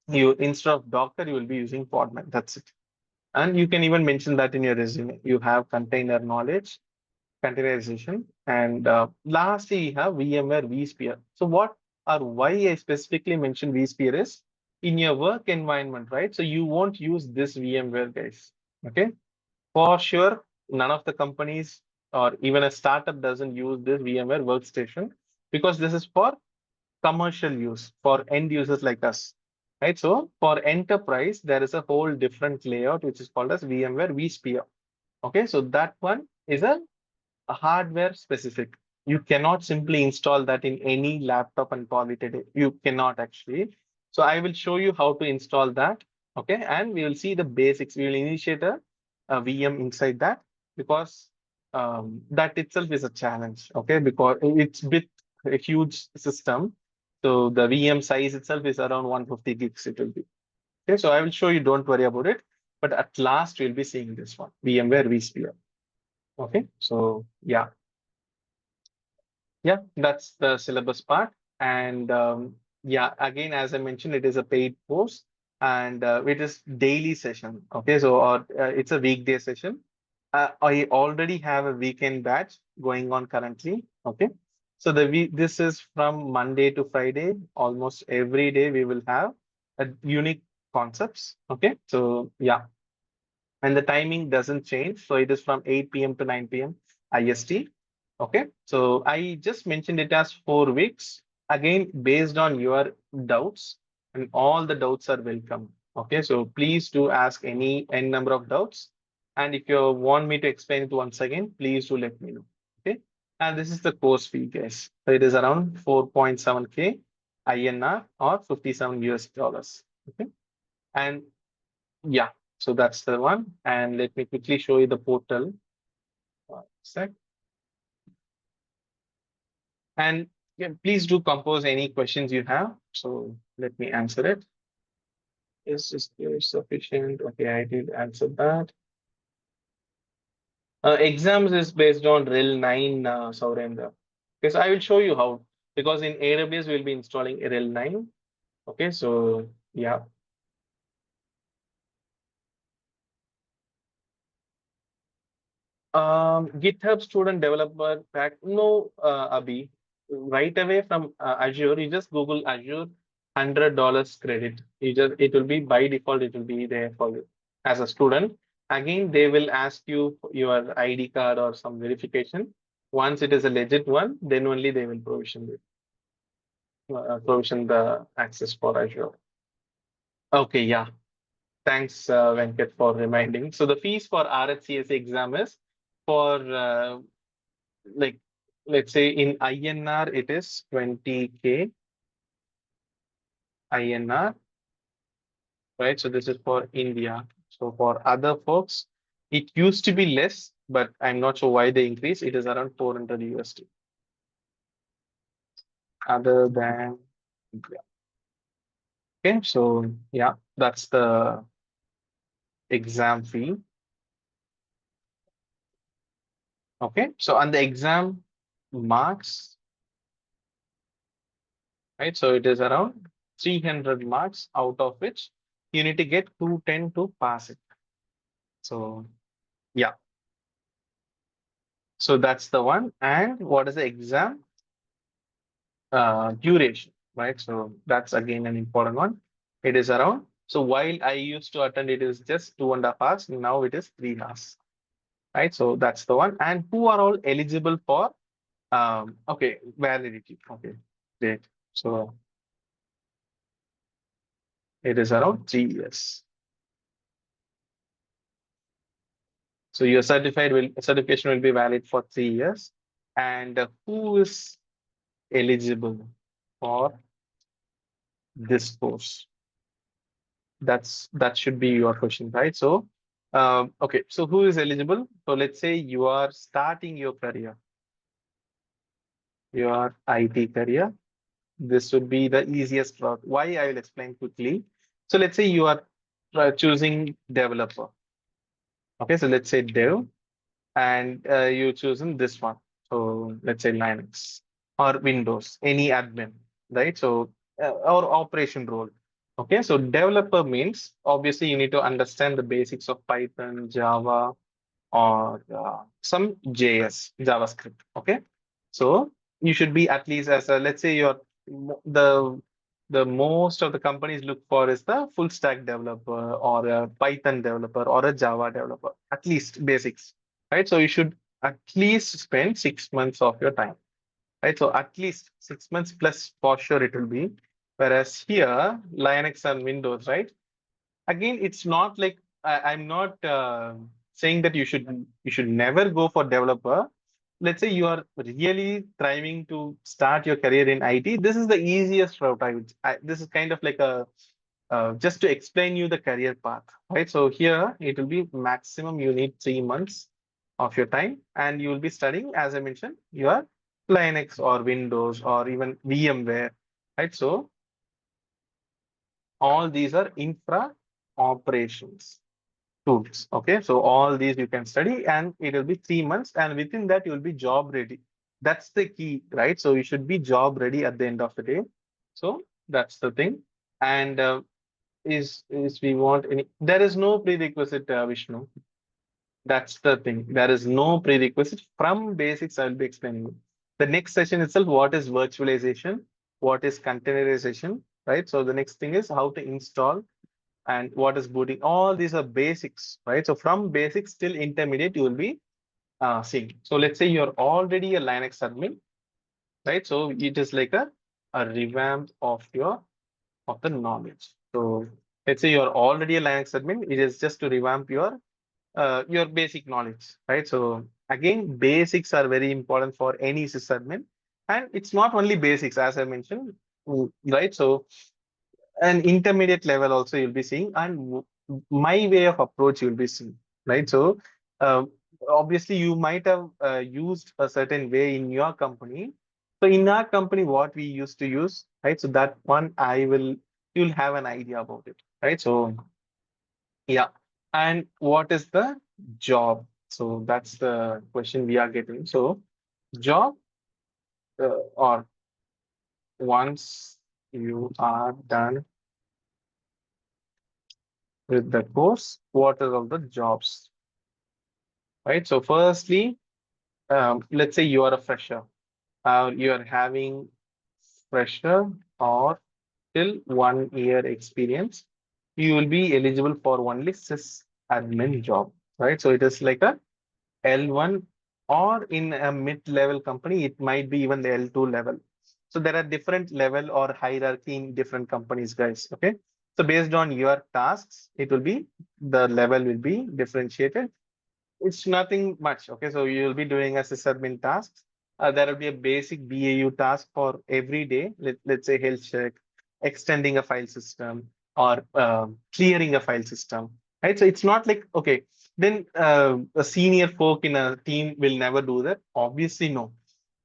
you instead of Docker, you will be using Podman. That's it. And you can even mention that in your resume. You have container knowledge, containerization, and lastly, we have VMware vSphere. So what or why I specifically mentioned vSphere is in your work environment, right? So you won't use this VMware, guys. Okay, for sure, none of the companies or even a startup doesn't use this VMware workstation because this is for commercial use for end users like us, right? So for enterprise, there is a whole different layout which is called as VMware vSphere. Okay, so that one is a hardware specific. You cannot simply install that in any laptop and call it a day. You cannot actually. So I will show you how to install that. Okay, and we will see the basics. We will initiate a VM inside that because that itself is a challenge. Okay, because it's bit a huge system. So the VM size itself is around 150 gigs. It will be. Okay, so I will show you. Don't worry about it. But at last, we'll be seeing this one, VMware vSphere. Okay, so yeah. Yeah, that's the syllabus part. And yeah, again, as I mentioned, it is a paid course and it is daily session. Okay, so it's a weekday session. I already have a weekend batch going on currently. Okay, so this is from Monday to Friday. Almost every day we will have a unique concepts. Okay, so yeah, and the timing doesn't change. So it is from 8 p.m. to 9 p.m. IST. Okay, so I just mentioned it as 4 weeks. Again, based on your doubts, and all the doubts are welcome. Okay, so please do ask any n number of doubts. And if you want me to explain it once again, please do let me know. Okay, and this is the course fee, guys. So it is around 4.7K INR or 57 US dollars. Okay, and yeah, so that's the one. And let me quickly show you the portal. Sec. And yeah, please do compose any questions you have. So let me answer it. Is this sufficient? Okay, I did answer that. Exams is based on RHEL 9, Saurendra. Because I will show you how. Because in AWS, we'll be installing RHEL 9. Okay, so yeah. GitHub student developer pack. No, Abhi. Right away from Azure, you just Google Azure $100 credit. You just it will be by default, it will be there for you as a student. Again, they will ask you your ID card or some verification. Once it is a legit one, then only they will provision the access for Azure. Okay, yeah. Thanks, Venkat, for reminding. So the fees for RHCSA exam is for like let's say in INR it is 20K INR, right? So this is for India. So for other folks, it used to be less, but I'm not sure why they increase. It is around 400 USD. Other than India. Okay, so yeah, that's the exam fee. Okay, so on the exam marks, right? So it is around 300 marks, out of which you need to get 210 to pass it. So yeah, so that's the one. And what is the exam duration, right? So that's again an important one. It is around. So while I used to attend, it is just 2.5 hours. Now it is 3 hours, right? So that's the one. And who are all eligible for okay, validity? Okay, great. So it is around 3 years. So your certification will be valid for 3 years. And who is eligible for this course? That should be your question, right? So, okay. So who is eligible? So let's say you are starting your IT career. This would be the easiest route. Why? I will explain quickly. So let's say you are choosing developer. Okay. So let's say dev, and you choosing this one. So let's say Linux or Windows, any admin, right? So or operation role. Okay, so developer means obviously you need to understand the basics of Python, Java, or some JS, JavaScript. Okay, so you should be at least as a, let's say you're the most of the companies look for is the full stack developer or a Python developer or a Java developer, at least basics, right? So you should at least spend 6 months of your time, right? So at least 6 months plus for sure it will be. Whereas here, Linux and Windows, right? Again, it's not like I'm not saying that you should never go for developer. let's say you are really thriving to start your career in IT, this is the easiest route. This is kind of like a just to explain you the career path, right? So here it will be maximum you need 3 months of your time, and you will be studying, as I mentioned, your Linux or Windows or even VMware, right? So all these are infra operations tools. Okay, so all these you can study, and it will be 3 months, and within that you will be job ready. That's the key, right? So you should be job ready at the end of the day. So that's the thing. And is we want any? There is no prerequisite, Vishnu. That's the thing. There is no prerequisite. From basics, I'll be explaining you. The next session itself, what is virtualization? What is containerization? Right. So the next thing is how to install and what is booting. All these are basics, right? So from basics till intermediate, you will be seeing. So let's say you're already a Linux admin, right? So it is like a revamp of the knowledge. So let's say you're already a Linux admin. It is just to revamp your basic knowledge, right? So again, basics are very important for any sysadmin, and it's not only basics, as I mentioned, right? So an intermediate level also you'll be seeing, and my way of approach you'll be seeing, right? So uh, obviously you might have used a certain way in your company. So in our company, what we used to use, right? So that one you'll have an idea about it, right? So yeah. And what is the job? So that's the question we are getting. So job, or once you are done with the course, what are all the jobs, right? So firstly, let's say you are a fresher, you are having fresher or till 1 year experience, you will be eligible for only sys admin job, right? So it is like a L1, or in a mid-level company, it might be even the L2 level. So there are different level or hierarchy in different companies, guys. Okay. So based on your tasks, it will be the level will be differentiated. It's nothing much. Okay, so you'll be doing a sysadmin tasks. There will be a basic BAU task for every day. Let's say health check, extending a file system, or clearing a file system. Right. So it's not like, okay, then a senior folk in a team will never do that. Obviously, no.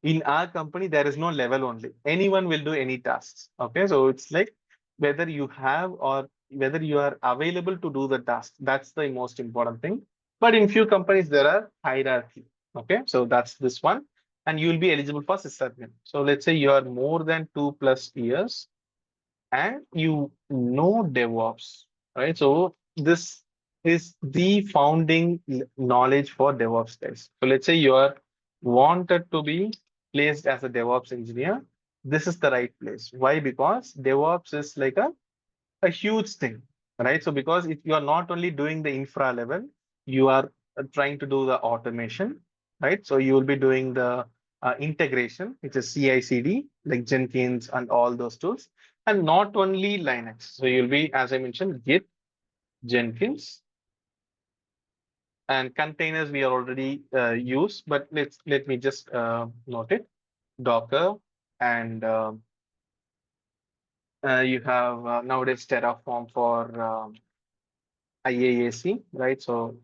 In our company, there is no level only. Anyone will do any tasks. Okay, so it's like whether you have or whether you are available to do the task. That's the most important thing. But in few companies, there are hierarchy. Okay, so that's this one. And you will be eligible for sysadmin. So let's say you are more than 2+ years and you know DevOps, right? So this is the founding knowledge for DevOps guys. So let's say you are wanted to be placed as a DevOps engineer. This is the right place. Why? Because DevOps is like a huge thing, right? So because if you are not only doing the infra level, you are trying to do the automation, right? So you will be doing the integration, which is CI/CD, like Jenkins and all those tools, and not only Linux. So you'll be, as I mentioned, Git, Jenkins, and containers we are already used, but let me just note it: Docker, and you have nowadays Terraform for IaaC, right? So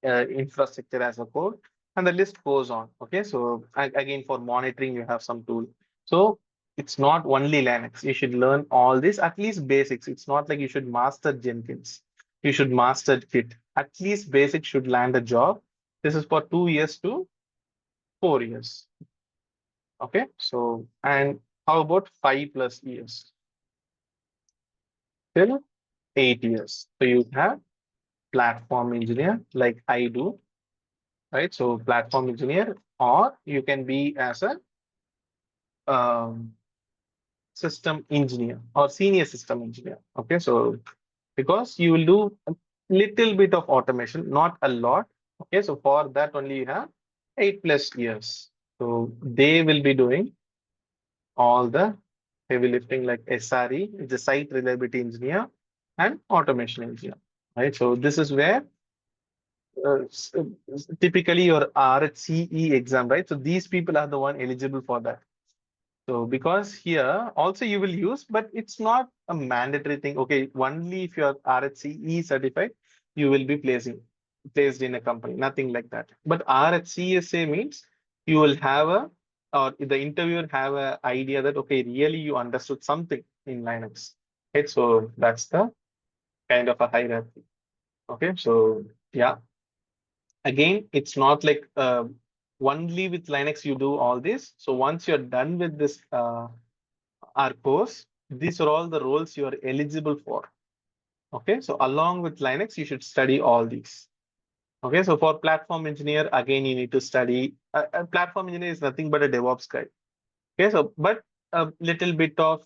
infrastructure as a code, and the list goes on. Okay, so again for monitoring, you have some tool. So it's not only Linux. You should learn all this, at least basics. It's not like you should master Jenkins. You should master Git. At least basics should land a job. This is for 2 years to 4 years. Okay, so and how about 5+ years till 8 years? So you have platform engineer like I do, right? So platform engineer, or you can be as a um, system engineer or senior system engineer. Okay, so because you will do a little bit of automation, not a lot. Okay, so for that only you have 8+ years. So they will be doing all the heavy lifting like SRE, which is site reliability engineer, and automation engineer. Right. So this is where typically your RHCE exam, right? So these people are the one eligible for that. So because here also you will use, but it's not a mandatory thing. Okay, only if you are RHCE certified, you will be placed in a company, nothing like that. But RHCSA means you will have a, or the interviewer have a idea that, okay, really you understood something in Linux. Okay, so that's the kind of a hierarchy. Okay, so yeah, again, it's not like only with Linux you do all this. So once you're done with this our course, these are all the roles you are eligible for. Okay, so along with Linux, you should study all these. Okay, so for platform engineer, again, you need to study. A platform engineer is nothing but a DevOps guy. Okay, so but a little bit of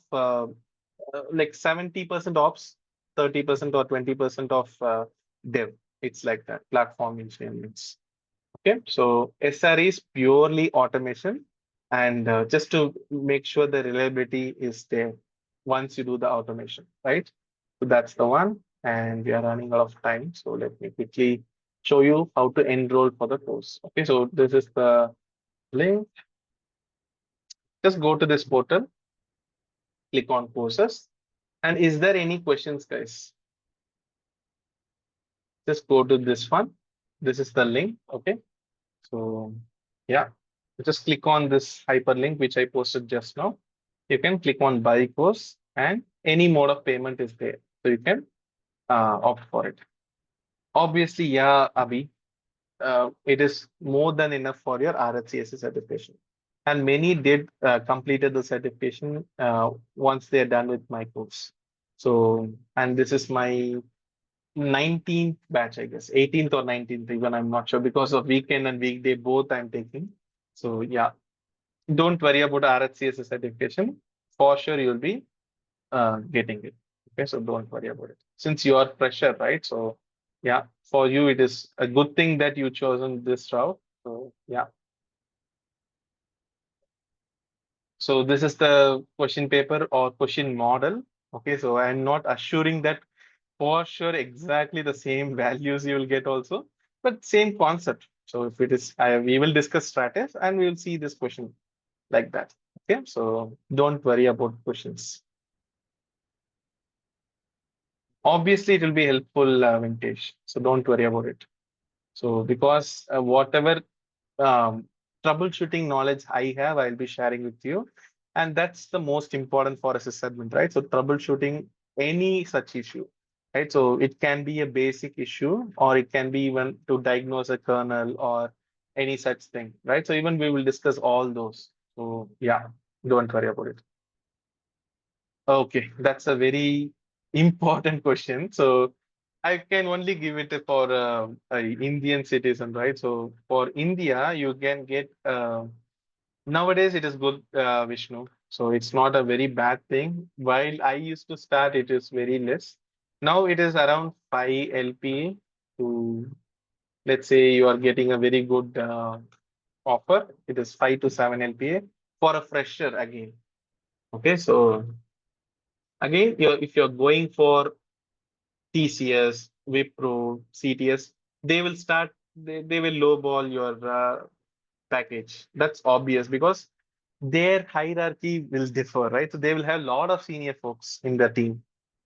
like 70% ops, 30% or 20% of dev. It's like that. Platform engineering. Okay, so SR is purely automation, and just to make sure the reliability is there once you do the automation, right? So that's the one, and we are running out of time. So let me quickly show you how to enroll for the course. Okay, so this is the link. Just go to this portal, click on courses, and is there any questions, guys? Just go to this one. This is the link. Okay, so yeah, just click on this hyperlink which I posted just now. You can click on buy course and any mode of payment is there. So you can opt for it. Obviously, yeah, Abhi, it is more than enough for your RHCSA certification. And many did completed the certification once they're done with my course. So, and this is my 19th batch, I guess, 18th or 19th, even I'm not sure because of weekend and weekday, both I'm taking. So yeah, don't worry about RHCSA certification. For sure, you'll be getting it. Okay, so don't worry about it. Since you are fresher, right? So yeah, for you, it is a good thing that you chosen this route. So yeah. So this is the question paper or question model. Okay, so I'm not assuring that for sure exactly the same values you will get also, but same concept. So if it is, we will discuss strategies and we will see this question like that. Okay, so don't worry about questions. Obviously, it will be helpful, Vintage. So don't worry about it. So because whatever troubleshooting knowledge I have, I'll be sharing with you. And that's the most important for a sysadmin, right? So troubleshooting any such issue, right? So it can be a basic issue, or it can be even to diagnose a kernel or any such thing, right? So even we will discuss all those. So yeah, don't worry about it. Okay, that's a very important question. So I can only give it for a Indian citizen, right? So for India, you can get nowadays it is good, Vishnu. So it's not a very bad thing. While I used to start, it is very less. Now it is around 5 LPA to, let's say you are getting a very good offer. It is 5 to 7 LPA for a fresher again. Okay, so again, if you're going for TCS, Wipro, CTS, they will start, they will lowball your package. That's obvious because their hierarchy will differ, right? So they will have a lot of senior folks in the team.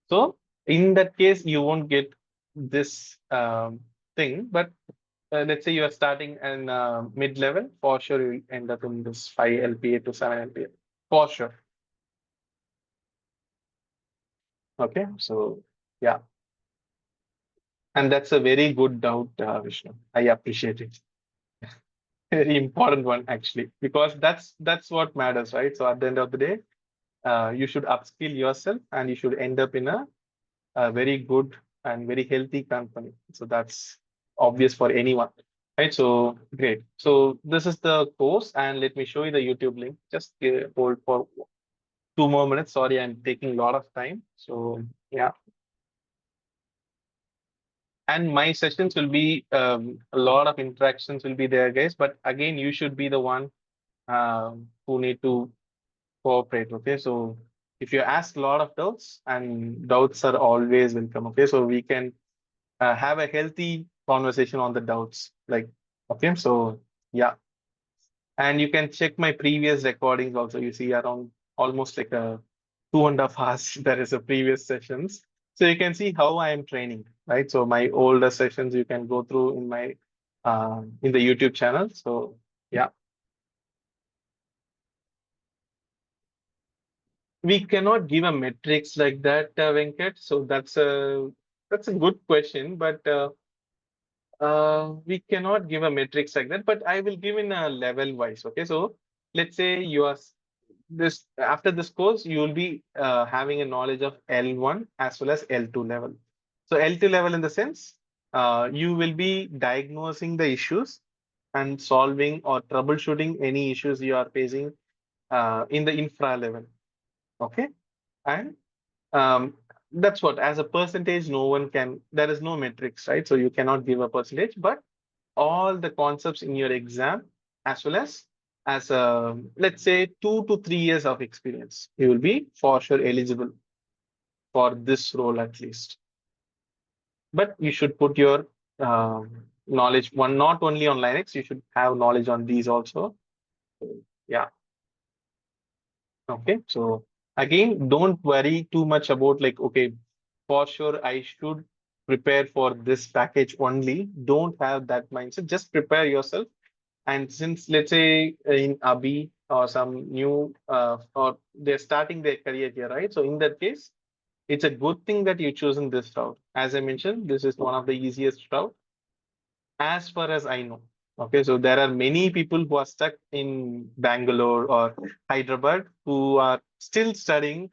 So in that case, you won't get this thing. But let's say you are starting in mid-level, for sure you end up in this 5 LPA to 7 LPA, for sure. Okay, so yeah. And that's a very good doubt, Vishnu. I appreciate it. Very important one actually, because that's what matters, right? So at the end of the day, you should upskill yourself and you should end up in a very good and very healthy company. So that's obvious for anyone, right? So great. So this is the course, and let me show you the YouTube link. Just hold for 2 more minutes. Sorry, I'm taking a lot of time. So yeah. And my sessions will be a lot of interactions will be there, guys. But again, you should be the one who need to cooperate. Okay, so if you ask a lot of doubts, and doubts are always welcome. Okay, so we can have a healthy conversation on the doubts. Like, okay, so yeah, and you can check my previous recordings also. You see around almost like a 2.5 hours. There is a previous sessions, so you can see how I am training, right? So my older sessions you can go through in my in the YouTube channel. So yeah, we cannot give a metrics like that, Venkat. So that's a good question, but we cannot give a metrics like that. But I will give in a level wise. Okay, so let's say you are this after this course, you will be having a knowledge of L1 as well as L2 level. So L2 level in the sense, you will be diagnosing the issues and solving or troubleshooting any issues you are facing in the infra level. Okay, and that's what as a percentage, no one can. There is no metrics, right? So you cannot give a percentage, but all the concepts in your exam as well as let's say 2 to 3 years of experience, you will be for sure eligible for this role at least. But you should put your knowledge one not only on Linux, you should have knowledge on these also. Yeah. Okay. So again, don't worry too much about like, okay, for sure I should prepare for this package only. Don't have that mindset. Just prepare yourself. And since let's say in Abi or some new or they're starting their career here, right? So in that case, it's a good thing that you chosen this route. As I mentioned, this is one of the easiest route as far as I know. Okay, so there are many people who are stuck in Bangalore or Hyderabad who are still studying.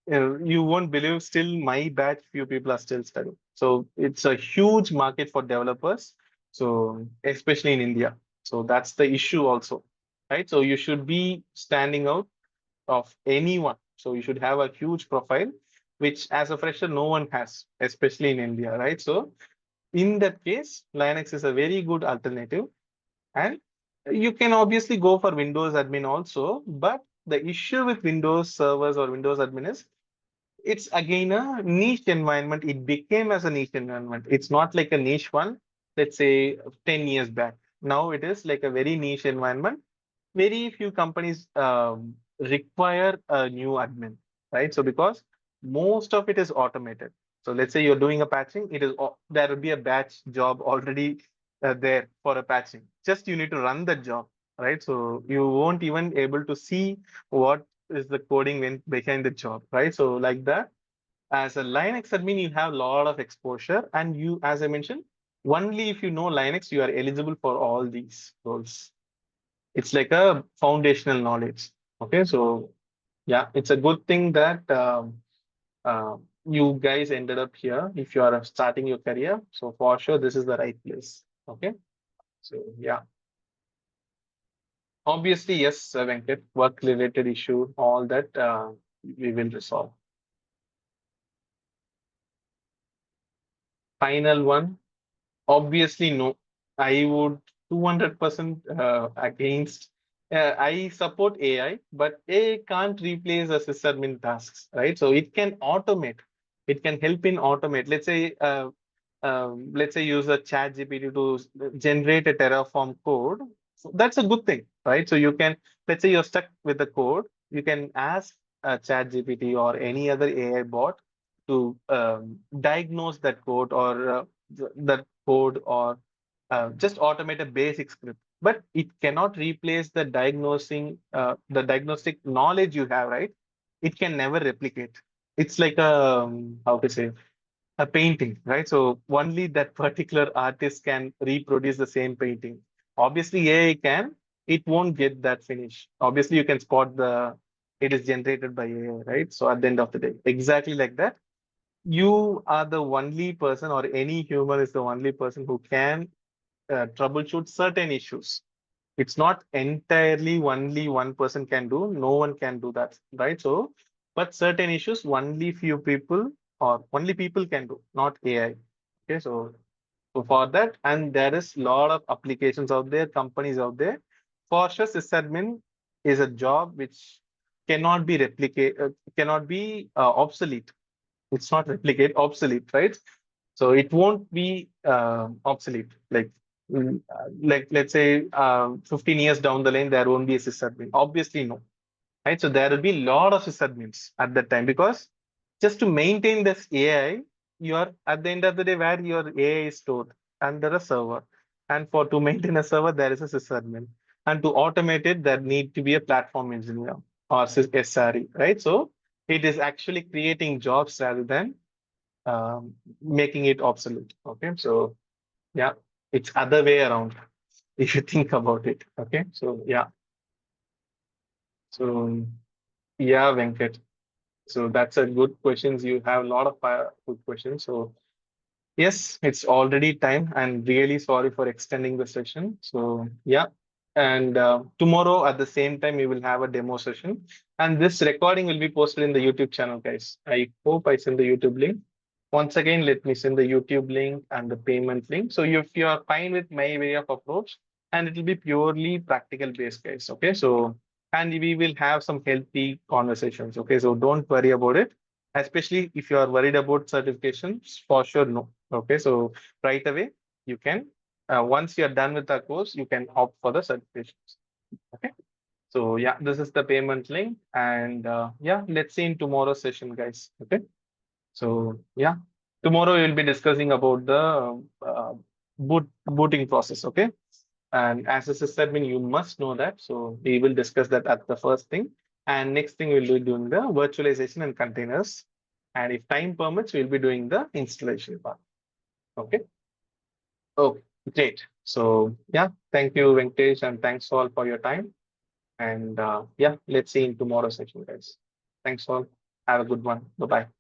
You won't believe, still my batch, few people are still studying. So it's a huge market for developers. So especially in India. So that's the issue also, right? So you should be standing out of anyone. So you should have a huge profile, which as a fresher, no one has, especially in India, right? So in that case, Linux is a very good alternative. And you can obviously go for Windows admin also. But the issue with Windows servers or Windows admin is it's again a niche environment. It became as a niche environment. It's not like a niche one, let's say 10 years back. Now it is like a very niche environment. Very few companies require a new admin, right? So because most of it is automated. So let's say you're doing a patching, there will be a batch job already there for a patching. Just you need to run the job, right? So you won't even able to see what is the coding behind the job, right? So like that, as a Linux admin, you have a lot of exposure, and you, as I mentioned, only if you know Linux, you are eligible for all these roles. It's like a foundational knowledge. Okay, so yeah, it's a good thing that you guys ended up here if you are starting your career. So for sure, this is the right place. Okay, so yeah, obviously, yes, Venkat, work related issue, all that we will resolve. Final one. Obviously, no. I would 200% against. I support AI, but AI can't replace the sysadmin tasks, right? So it can automate. It can help in automate. Let's say use a chat GPT to generate a Terraform code. So that's a good thing, right? So you can, let's say you're stuck with the code, you can ask a chat GPT or any other AI bot to diagnose that code or that code or just automate a basic script. But it cannot replace the diagnostic knowledge you have, right? It can never replicate. It's like a, how to say, a painting, right? So only that particular artist can reproduce the same painting. Obviously, AI can, it won't get that finish. Obviously, you can spot it is generated by AI, right? So at the end of the day, exactly like that, you are the only person or any human is the only person who can troubleshoot certain issues. It's not entirely only one person can do. No one can do that, right? So, but certain issues only few people or only people can do, not AI. Okay, so for that, and there is a lot of applications out there, companies out there. For sure, sysadmin is a job which cannot be cannot be obsolete. It's not replicate, obsolete, right? So it won't be obsolete. Like let's say 15 years down the line, there won't be a sysadmin. Obviously, no, right? So there will be a lot of sysadmins at that time because just to maintain this AI, you are at the end of the day where your AI is stored under a server, and for to maintain a server, there is a sysadmin, and to automate it, there need to be a platform engineer or SRE, right? So it is actually creating jobs rather than making it obsolete. Okay, so yeah, it's other way around if you think about it. Okay, so yeah, so yeah, Venkat. So that's a good questions. You have a lot of good questions. So yes, it's already time. I'm really sorry for extending the session. So yeah, and tomorrow at the same time we will have a demo session, and this recording will be posted in the YouTube channel, guys. I hope I send the YouTube link. Once again, let me send the YouTube link and the payment link. So if you are fine with my way of approach, and it will be purely practical based, guys. Okay, so and we will have some healthy conversations. Okay, so don't worry about it, especially if you are worried about certifications. For sure, no. Okay, so right away you can once you are done with the course, you can opt for the certifications. Okay, so yeah, this is the payment link, and yeah, let's see in tomorrow's session, guys. Okay, so yeah, tomorrow we'll be discussing about the booting process. Okay, and as a sysadmin, you must know that. So we will discuss that at the first thing, and next thing we'll be doing the virtualization and containers, and if time permits, we'll be doing the installation part. Okay. Oh, great. So yeah, thank you, Venkatesh, and thanks all for your time. And yeah, let's see in tomorrow's session, guys. Thanks all. Have a good one. Bye bye.